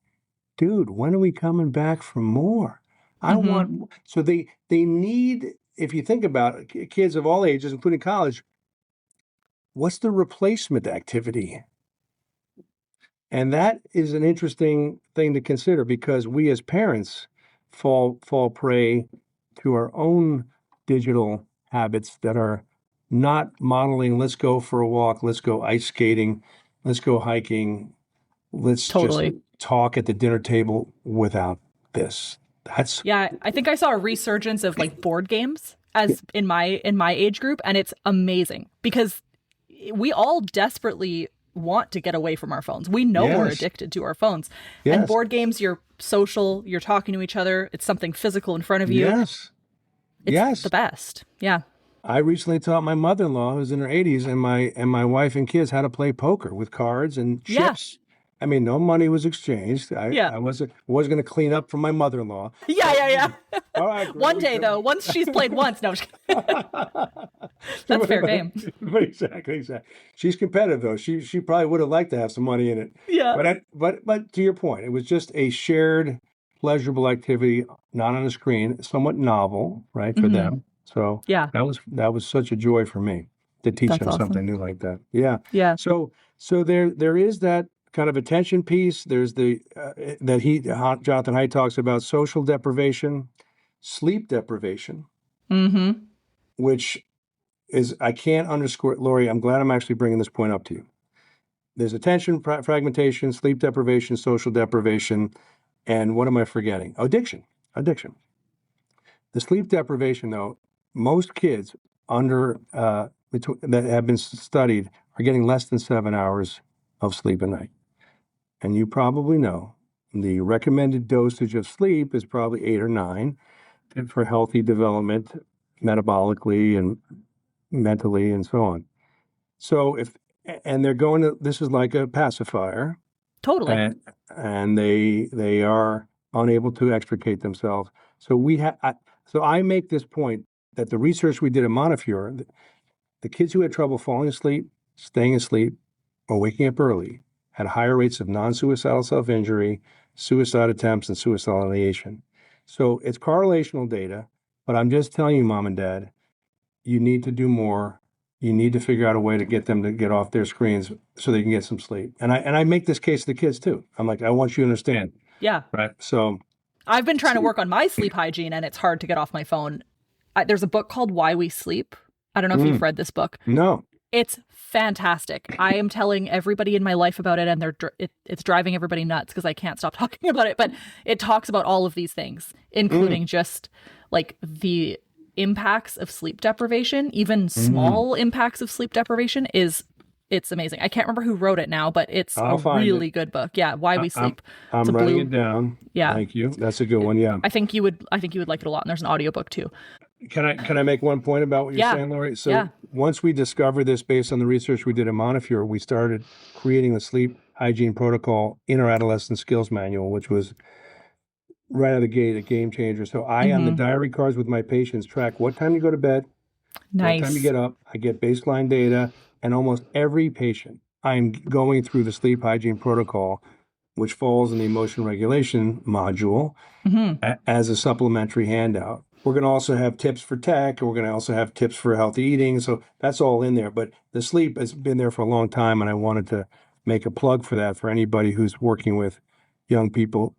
dude, when are we coming back for more? I Mm-hmm. want, so they need, if you think about it, kids of all ages, including college, what's the replacement activity? And that is an interesting thing to consider because we as parents fall prey to our own digital habits that are not modeling, let's go for a walk, let's go ice skating, let's go hiking, let's just Totally. talk at the dinner table without this. That's Yeah, I think I saw a resurgence of like board games as in my age group, and it's amazing because we all desperately want to get away from our phones. We know we're yes, addicted to our phones. And yes, board games, you're social, you're talking to each other, it's something physical in front of you. yes. It's the Yes. best. Yeah. I recently taught my mother-in-law, who's in her 80s, and my wife and kids how to play poker with cards and Yeah. chips. I mean, no money was exchanged. I, Yeah. I wasn't was going to clean up for my mother-in-law. Yeah. So, Yeah. Yeah. all right, One great. day, though, once she's played once, no, I'm just kidding. That's fair game. But exactly, exactly. She's competitive though. She probably would have liked to have some money in it. Yeah. But to your point, it was just a shared pleasurable activity, not on a screen, somewhat novel, right, for Hmm. them. So Yeah. that was such a joy for me to teach That's them awesome. something new like that. Yeah. Yeah. So there is that kind of attention piece. There's the Jonathan Haidt talks about social deprivation, sleep deprivation, Hmm. which is I can't underscore, Lori. I'm glad I'm actually bringing this point up to you. There's attention fragmentation, sleep deprivation, social deprivation, and what am I forgetting? Addiction. Addiction. The sleep deprivation, though, most kids under that have been studied are getting less than 7 hours of sleep a night. And you probably know the recommended dosage of sleep is probably 8 or 9 for healthy development, metabolically and mentally, and so on. So and they're going to, this is like a pacifier, Totally. and they are unable to extricate themselves. So I make this point that the research we did at Montefiore, the kids who had trouble falling asleep, staying asleep, or waking up early had higher rates of non-suicidal self-injury, suicide attempts, and suicidal ideation. So it's correlational data, but I'm just telling you, mom and dad, you need to do more. You need to figure out a way to get them to get off their screens so they can get some sleep. And I make this case to the kids too. I'm like, I want you to understand, Yeah. right? So I've been trying to sleep. work on my sleep hygiene and it's hard to get off my phone. There's a book called Why We Sleep. I don't know if you've Mm, read this book. no. It's fantastic. I am telling everybody in my life about it, and it's driving everybody nuts because I can't stop talking about it. But it talks about all of these things, Mm, including just like the impacts of sleep deprivation. Even mm. small impacts of sleep deprivation it's amazing. I can't remember who wrote it now, but it's a I'll find it. really good book. Yeah, Why I, We I'm Sleep. It's a I'm writing blue. it down. Yeah, Thank you. That's a good one. Yeah. I think you would like it a lot. And there's an audiobook too. Can I make one point about what you're Yeah, saying, Lori? yeah. So once we discovered this based on the research we did at Montefiore, we started creating the sleep hygiene protocol in our adolescent skills manual, which was right out of the gate a game changer. So I, on the Mm-hmm. diary cards with my patients, track what time you go to bed, what time you Nice. get up. I get baseline data, and almost every patient, I'm going through the sleep hygiene protocol, which falls in the emotion regulation module Mm-hmm. as a supplementary handout. We're going to also have tips for tech, and we're going to also have tips for healthy eating. So that's all in there. But the sleep has been there for a long time, and I wanted to make a plug for that for anybody who's working with young people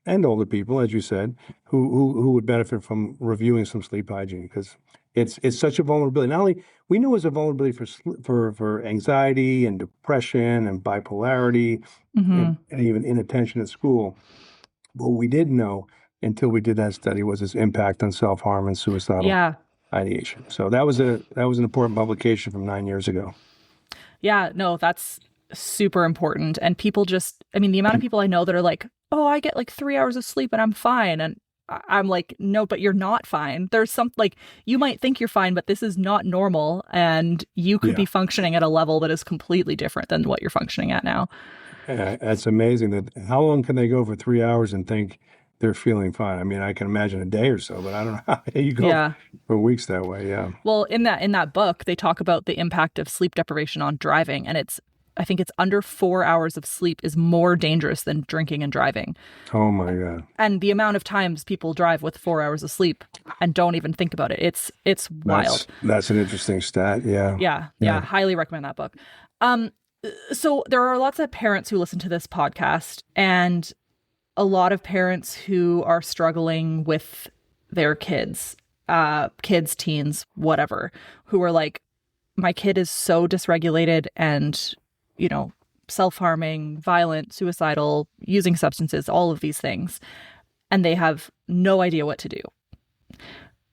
and older people, as you said, who would benefit from reviewing some sleep hygiene because it's such a vulnerability. Not only we knew it was a vulnerability for anxiety and depression and bipolarity Mm-hmm. and even inattention at school. What we didn't know until we did that study was its impact on self-harm and suicidal Yeah. ideation. So that was an important publication from 9 years ago. Yeah, no, that's super important. And people just, I mean, the amount of people I know that are like, oh, I get like 3 hours of sleep and I'm fine. And I'm like, no, but you're not fine. There's some, like, you might think you're fine, but this is not normal. And you could Yeah. be functioning at a level that is completely different than what you're functioning at now. That's amazing that how long can they go for 3 hours and think they're feeling fine? I mean, I can imagine a day or so, but I don't know how you go Yeah. for weeks that way. Yeah. Well, in that book, they talk about the impact of sleep deprivation on driving. And I think it's under 4 hours of sleep is more dangerous than drinking and driving. Oh my God. And the amount of times people drive with 4 hours of sleep and don't even think about it, it's wild. That's an interesting stat. Yeah. Yeah, Yeah. highly recommend that book. Um, so there are lots of parents who listen to this podcast, and a lot of parents who are struggling with their kids, teens, whatever, who are like, my kid is so dysregulated and, you know, self-harming, violent, suicidal, using substances, all of these things, and they have no idea what to do.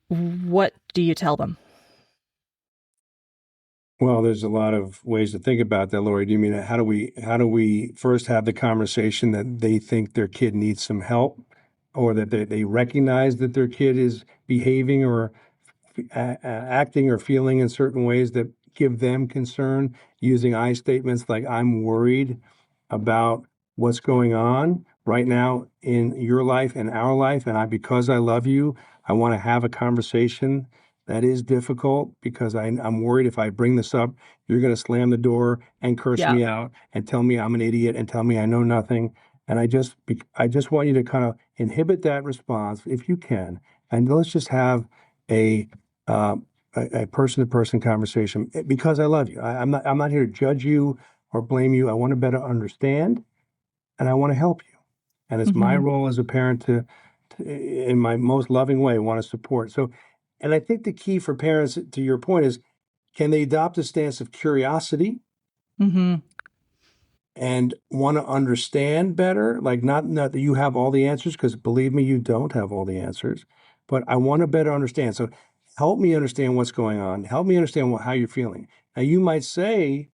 What do you tell them? Well, there's a lot of ways to think about that, Lori. Do you mean how do we first have the conversation that they think their kid needs some help, or that they recognize that their kid is behaving or acting or feeling in certain ways that give them concern, using I statements like, I'm worried about what's going on right now in your life and our life. And because I love you, I want to have a conversation that is difficult because I'm worried if I bring this up, you're going to slam the door and curse Yeah. me out and tell me I'm an idiot and tell me I know nothing. And I just want you to kind of inhibit that response if you can. And let's just have a uh, a person-to-person conversation because I love you. I'm not here to judge you or blame you. I want to better understand and I want to help you. And it's my Hmm. role as a parent to in my most loving way, want to support. So, and I think the key for parents, to your point, is can they adopt a stance of curiosity Hmm. and want to understand better? Like, not that you have all the answers, because believe me, you don't have all the answers, but I want to better understand. So help me understand what's going on. Help me understand how you're feeling. Now, you might say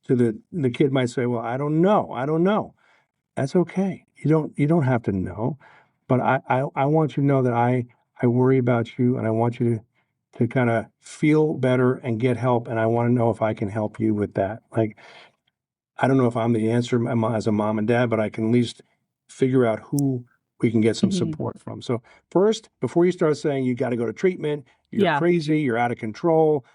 to the kid might say, well, I don't know. I don't know. That's okay. You don't have to know, but I want you to know that I worry about you and I want you to kind of feel better and get help. And I want to know if I can help you with that. Like, I don't know if I'm the answer as a mom and dad, but I can at least figure out who we can get some Hmm. support from. So first, before you start saying you got to go to treatment, you're Yeah. crazy, you're out of control,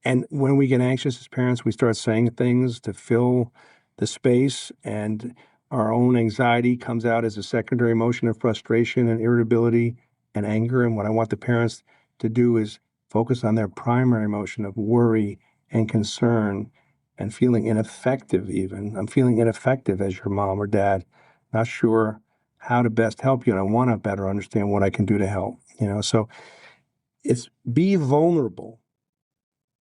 and when we get anxious as parents, we start saying things to fill the space, and our own anxiety comes out as a secondary emotion of frustration and irritability and anger. And what I want the parents to do is focus on their primary emotion of worry and concern and feeling ineffective, even. I'm feeling ineffective as your mom or dad, not sure how to best help you. And I want to better understand what I can do to help. So it's be vulnerable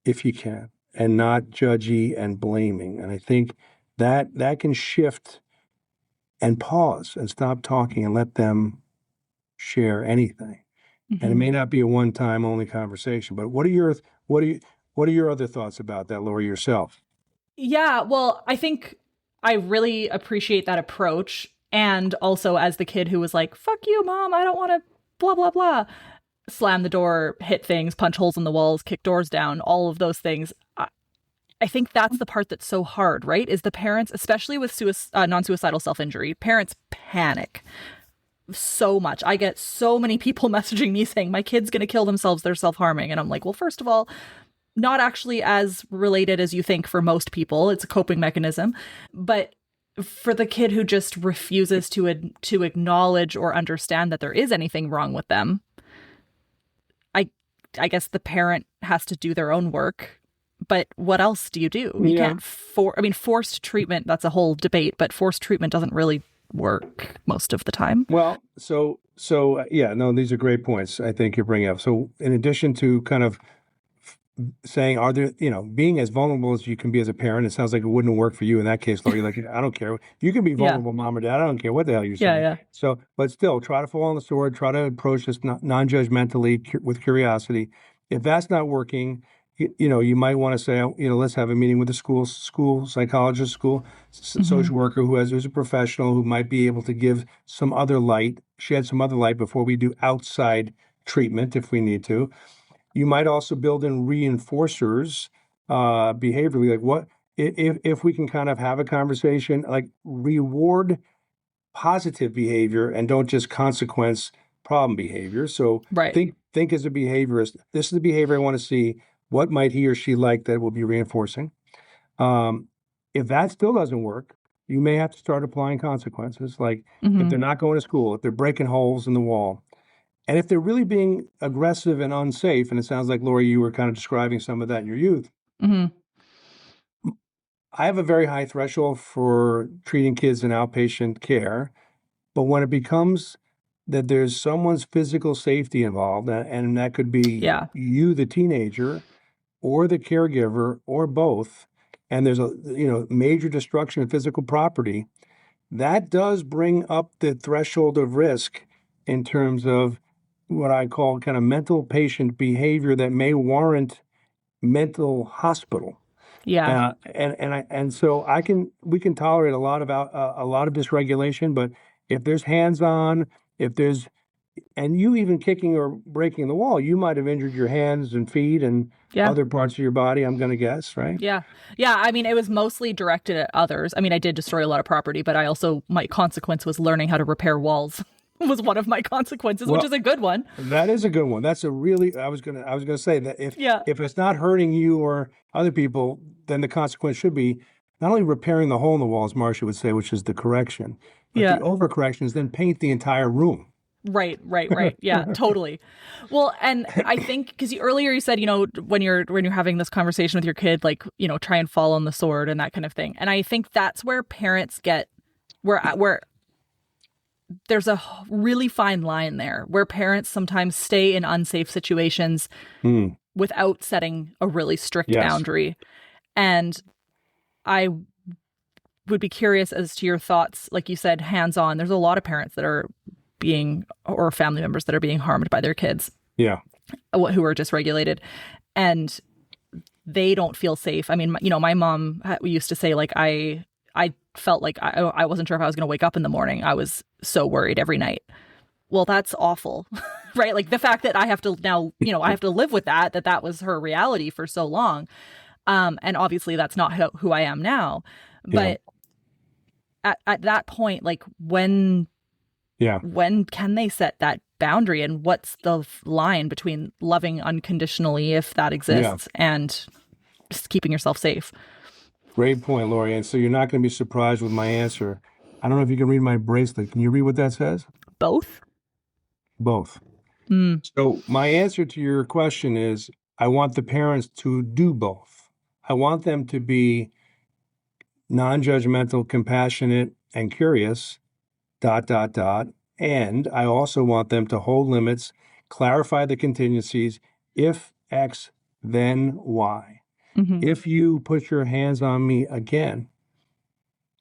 if you can, and not judgy and blaming. And I think that can shift and pause and stop talking and let them share anything. And it Hmm. may not be a one-time only conversation, but what are your other thoughts about that, Laura, yourself? Yeah, well, I think I really appreciate that approach. And also, as the kid who was like, fuck you, mom, I don't want to blah, blah, blah, slam the door, hit things, punch holes in the walls, kick doors down, all of those things. I think that's the part that's so hard, right? Is the parents, especially with non suicidal self injury, parents panic so much. I get so many people messaging me saying, my kid's going to kill themselves, they're self harming. And I'm like, well, first of all, not actually as related as you think for most people. It's a coping mechanism. But for the kid who just refuses to acknowledge or understand that there is anything wrong with them, I I guess the parent has to do their own work. But what else do? You Yeah. can't forced treatment, that's a whole debate, but forced treatment doesn't really work most of the time. Well, so yeah, no, these are great points I think you're bringing up. So in addition to kind of saying, are there, being as vulnerable as you can be as a parent, it sounds like it wouldn't work for you in that case, Laura. You're like, I don't care. You can be Yeah. vulnerable, mom or dad. I don't care what the hell you're Yeah, saying. yeah. So, but still, try to fall on the sword, try to approach this non-judgmentally with curiosity. If that's not working, you might want to say, let's have a meeting with the school psychologist, school Hmm. social worker who's a professional who might be able to give some other light, shed some other light before we do outside treatment if we need to. You might also build in reinforcers behaviorally, like what if we can kind of have a conversation, like reward positive behavior and don't just consequence problem behavior. So Right. think as a behaviorist. This is the behavior I want to see. What might he or she like that will be reinforcing? Um, if that still doesn't work, you may have to start applying consequences, like if Hmm. they're not going to school, if they're breaking holes in the wall, and if they're really being aggressive and unsafe, and it sounds like, Lori, you were kind of describing some of that in your youth, Hmm. I have a very high threshold for treating kids in outpatient care. But when it becomes that there's someone's physical safety involved, and that could be Yeah. you, the teenager, or the caregiver, or both, and there's a major destruction of physical property, that does bring up the threshold of risk in terms of what I call kind of mental patient behavior that may warrant mental hospital. Yeah. And so we can tolerate a lot of dysregulation, but if there's hands-on, if there's and you even kicking or breaking the wall, you might have injured your hands and feet and Yeah. other parts of your body, I'm going to guess, right? Yeah. Yeah. I mean, it was mostly directed at others. I mean, I did destroy a lot of property, but I also, my consequence was learning how to repair walls was one of my consequences, which Well, is a good one. that is a good one. That's a really, I was gonna say that Yeah. if it's not hurting you or other people, then the consequence should be not only repairing the hole in the wall, as Marcia would say, which is the correction, but the Yeah. overcorrection is then paint the entire room. Right, right, right. Yeah, totally. Well, and I think because earlier you said, when you're having this conversation with your kid, like, try and fall on the sword and that kind of thing. And I think that's where parents get where there's a really fine line there, where parents sometimes stay in unsafe situations without setting a really strict Yes. boundary. And I would be curious as to your thoughts. Like you said, hands-on. There's a lot of parents that are or family members that are being harmed by their kids. Yeah. Who are dysregulated, and they don't feel safe. I mean, my mom used to say, like, I felt like I wasn't sure if I was going to wake up in the morning. I was so worried every night. Well, that's awful, right? Like the fact that I have to now, I have to live with that was her reality for so long. And obviously that's not who I am now. But at that point, like when can they set that boundary, and what's the line between loving unconditionally, if that exists, and just keeping yourself safe? Great point, Lori. And so you're not going to be surprised with my answer. I don't know if you can read my bracelet. Can you read what that says? Both. So my answer to your question is, I want the parents to do both. I want them to be non-judgmental, compassionate, and curious, ... And I also want them to hold limits, clarify the contingencies. If X, then Y. Mm-hmm. If you put your hands on me again,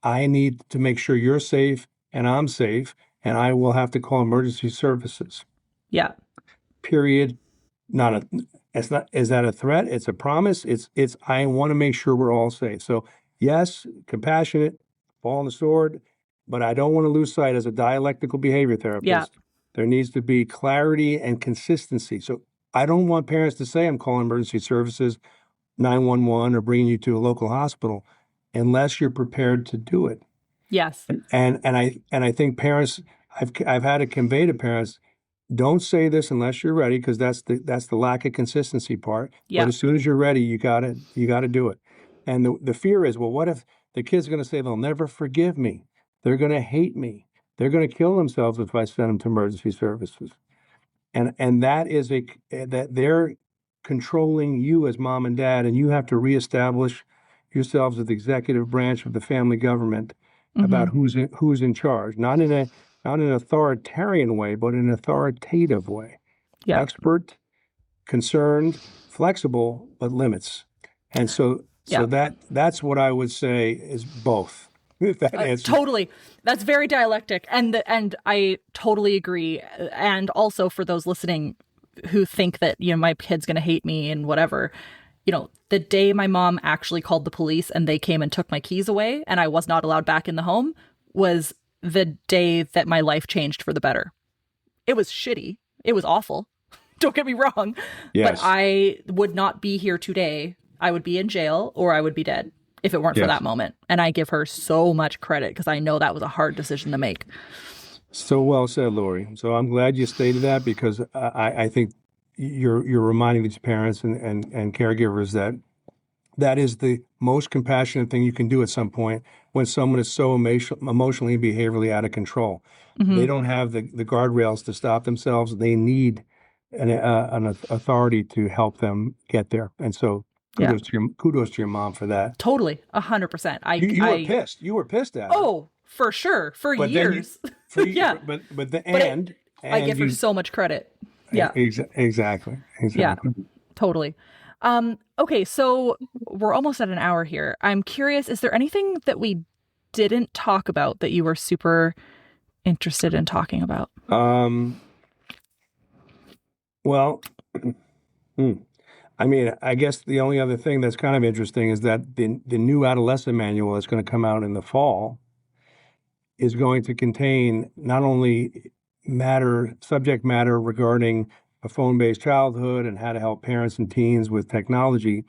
I need to make sure you're safe and I'm safe, and I will have to call emergency services. Yeah. Period. Is that a threat? It's a promise. I want to make sure we're all safe. So yes, compassionate, fall on the sword, but I don't want to lose sight as a dialectical behavior therapist. Yeah. There needs to be clarity and consistency. So I don't want parents to say I'm calling emergency services, 911, or bringing you to a local hospital unless you're prepared to do it. Yes. And I think parents, I've had to convey to parents, don't say this unless you're ready, because that's the lack of consistency part. Yeah. But as soon as you're ready, you gotta do it. And the fear is, well, what if the kid's going to say they'll never forgive me? They're going to hate me. They're going to kill themselves if I send them to emergency services. And that is that they're controlling you as mom and dad, and you have to reestablish yourselves as the executive branch of the family government about who's in charge, not in an authoritarian way, but in an authoritative way. Yeah. Expert, concerned, flexible, but limits. And so that's what I would say is both. Totally. That's very dialectic. And I totally agree. And also for those listening who think that, my kid's going to hate me and whatever, the day my mom actually called the police and they came and took my keys away and I was not allowed back in the home was the day that my life changed for the better. It was shitty. It was awful. Don't get me wrong. Yes. But I would not be here today. I would be in jail or I would be dead if it weren't for that moment. And I give her so much credit because I know that was a hard decision to make. So well said, Lori. So I'm glad you stated that, because I think you're reminding these parents and caregivers that is the most compassionate thing you can do at some point when someone is so emotionally and behaviorally out of control. They don't have the guardrails to stop themselves. They need an authority to help them get there. And so kudos to your mom for that. Totally, 100%. You were pissed. You were pissed at her. Oh, for sure, for years. Yeah. But I give her so much credit. Yeah. Exactly. Yeah. Totally. Okay, so we're almost at an hour here. I'm curious, is there anything that we didn't talk about that you were super interested in talking about? Well, I mean, I guess the only other thing that's kind of interesting is that the new adolescent manual that's going to come out in the fall is going to contain not only subject matter regarding a phone-based childhood and how to help parents and teens with technology.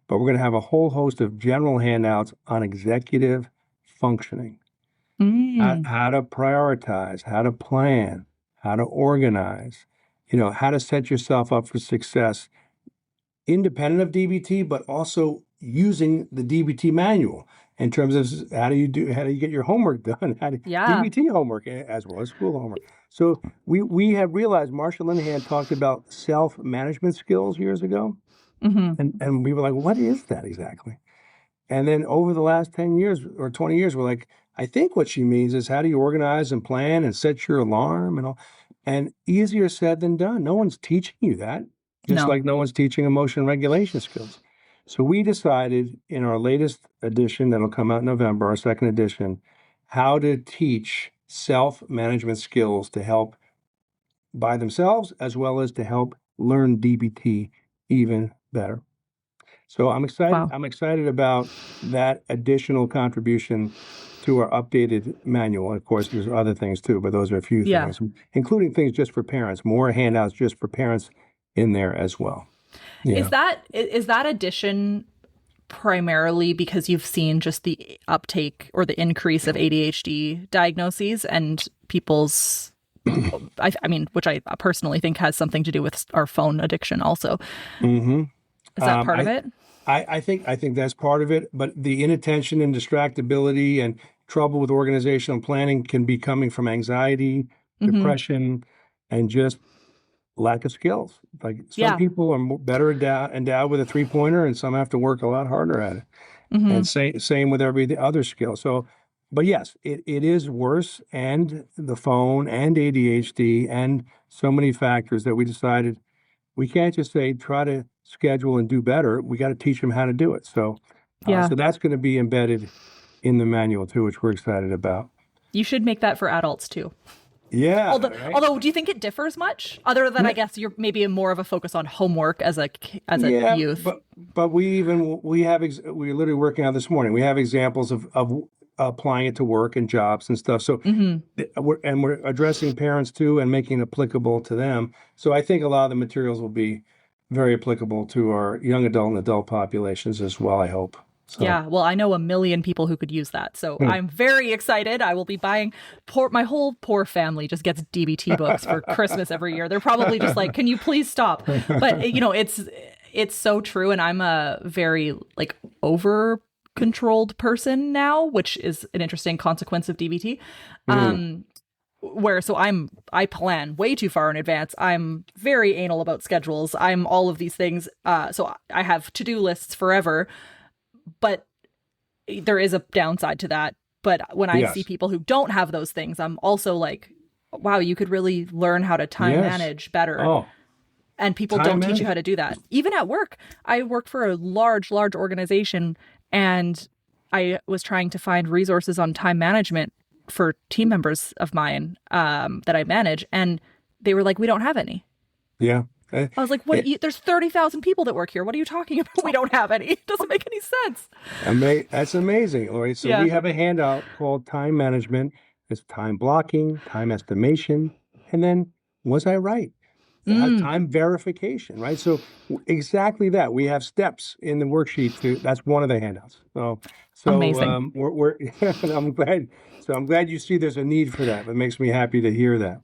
But we're going to have a whole host of general handouts on executive functioning, Mm. how to prioritize, how to plan, how to organize, how to set yourself up for success independent of DBT, but also using the DBT manual in terms of how do you get your homework done, Yeah. DBT homework as well as school homework. So we have realized Marsha Linehan talked about self-management skills years ago, Hmm. and we were like, what is that exactly? And then over the last 10 years or 20 years, we're like, I think what she means is how do you organize and plan and set your alarm and all. And easier said than done. No one's teaching you that, just No. like no one's teaching emotion regulation skills. So we decided in our latest edition that'll come out in November, our second edition, how to teach self-management skills to help by themselves as well as to help learn DBT even better. So I'm excited. Wow. I'm excited about that additional contribution to our updated manual. Of course, there's other things too, but those are a few Yeah. things, including things just for parents, more handouts just for parents in there as well. Is Yeah. that addition primarily because you've seen just the uptake or the increase of ADHD diagnoses and people's I mean, which I personally think has something to do with our phone addiction also. hmm Is that Um, part of I, it? I think that's part of it, but the inattention and distractibility and trouble with organizational planning can be coming from anxiety, Hmm. depression, and just lack of skills. Like some Yeah. people are better endowed with a three-pointer, and some have to work a lot harder at it. Hmm. And same with every other skill. So, but yes, it is worse, and the phone and ADHD and so many factors that we decided we can't just say try to schedule and do better. We got to teach them how to do it. Yeah. So that's going to be embedded in the manual too, which we're excited about. You should make that for adults too. Yeah, Although, right. although, do you think it differs much? Other than I guess you're maybe more of a focus on homework as a Yeah, youth. but we're literally working on this morning. We have examples of applying it to work and jobs and stuff. So Hmm. we're addressing parents too and making it applicable to them. So I think a lot of the materials will be very applicable to our young adult and adult populations as well, I hope. So Yeah, well, I know a million people who could use that. So I'm very excited. I will be buying my whole poor family just gets DBT books for Christmas every year. They're probably just like, "Can you please stop?" But it's so true and I'm a very like over controlled person now, which is an interesting consequence of DBT. Mm, Um where so I plan way too far in advance. I'm very anal about schedules. I'm all of these things. So I have to-do lists forever, but there is a downside to that. But when I see yes, people who don't have those things, I'm also like, wow, you could really learn how to time yes. manage better. Oh, And people time don't teach you how management. to do that. Even at work, I work for a large, large organization and I was trying to find resources on time management for team members of mine that I manage. And they were like, we don't have any. Yeah. I was like, It, there's 30,000 people that work here. What are you talking about? We don't have any. It doesn't make any sense. That's amazing, Lori. So Yeah. we have a handout called time management. It's time blocking, time estimation, and then was I right? Mm, Time verification, right? So exactly that. We have steps in the worksheet to. That's one of the handouts. So amazing. we're I'm glad. So I'm glad you see there's a need for that. It makes me happy to hear that.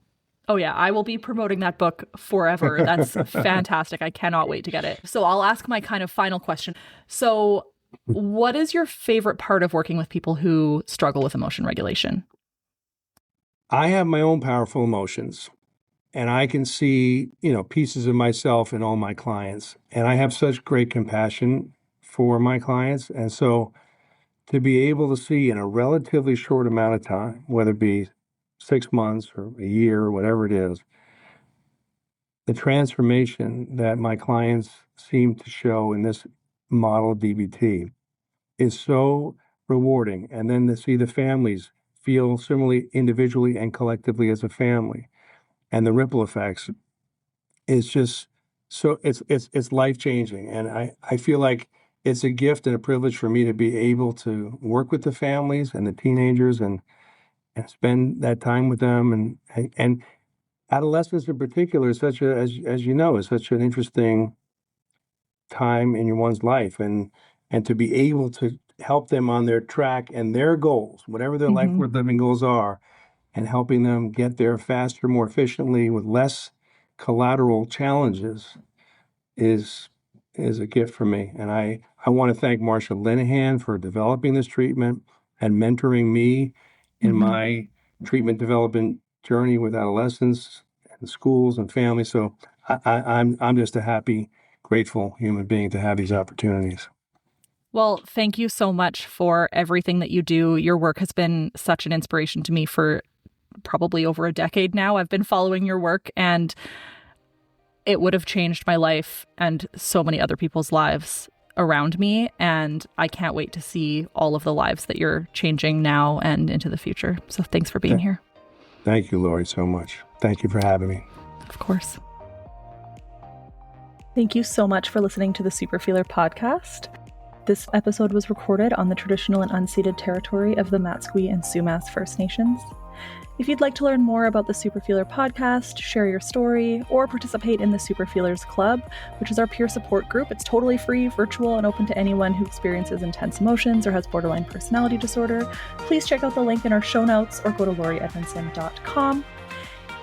Oh, yeah. I will be promoting that book forever. That's fantastic. I cannot wait to get it. So I'll ask my kind of final question. So, what is your favorite part of working with people who struggle with emotion regulation? I have my own powerful emotions, and I can see, pieces of myself in all my clients. And I have such great compassion for my clients. And so to be able to see in a relatively short amount of time, whether it be 6 months or a year or whatever it is, the transformation that my clients seem to show in this model of DBT is so rewarding. And then to see the families feel similarly individually and collectively as a family and the ripple effects is just so it's life changing. And I feel like it's a gift and a privilege for me to be able to work with the families and the teenagers and spend that time with them and adolescence in particular is such a, as you know, is such an interesting time in one's life, and to be able to help them on their track and their goals, whatever their life worth living goals are, and helping them get there faster, more efficiently, with less collateral challenges is a gift for me. And I want to thank Marsha Linehan for developing this treatment and mentoring me in my treatment development journey with adolescents and schools and families. So I'm just a happy, grateful human being to have these opportunities. Well, thank you so much for everything that you do. Your work has been such an inspiration to me for probably over a decade now. I've been following your work, and it would have changed my life and so many other people's lives around me. And I can't wait to see all of the lives that you're changing now and into the future. So thanks for being here. Thank you, Lori, so much. Thank you for having me. Of course. Thank you so much for listening to the Superfeeler podcast. This episode was recorded on the traditional and unceded territory of the Matsqui and Sumas First Nations. If you'd like to learn more about the Superfeeler podcast, share your story, or participate in the Superfeelers Club, which is our peer support group, it's totally free, virtual, and open to anyone who experiences intense emotions or has borderline personality disorder, please check out the link in our show notes or go to laurieedmondson.com.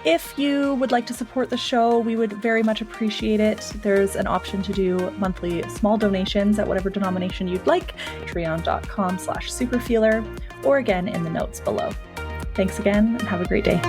If you would like to support the show, we would very much appreciate it. There's an option to do monthly small donations at whatever denomination you'd like, patreon.com/superfeeler, or again in the notes below. Thanks again, and have a great day.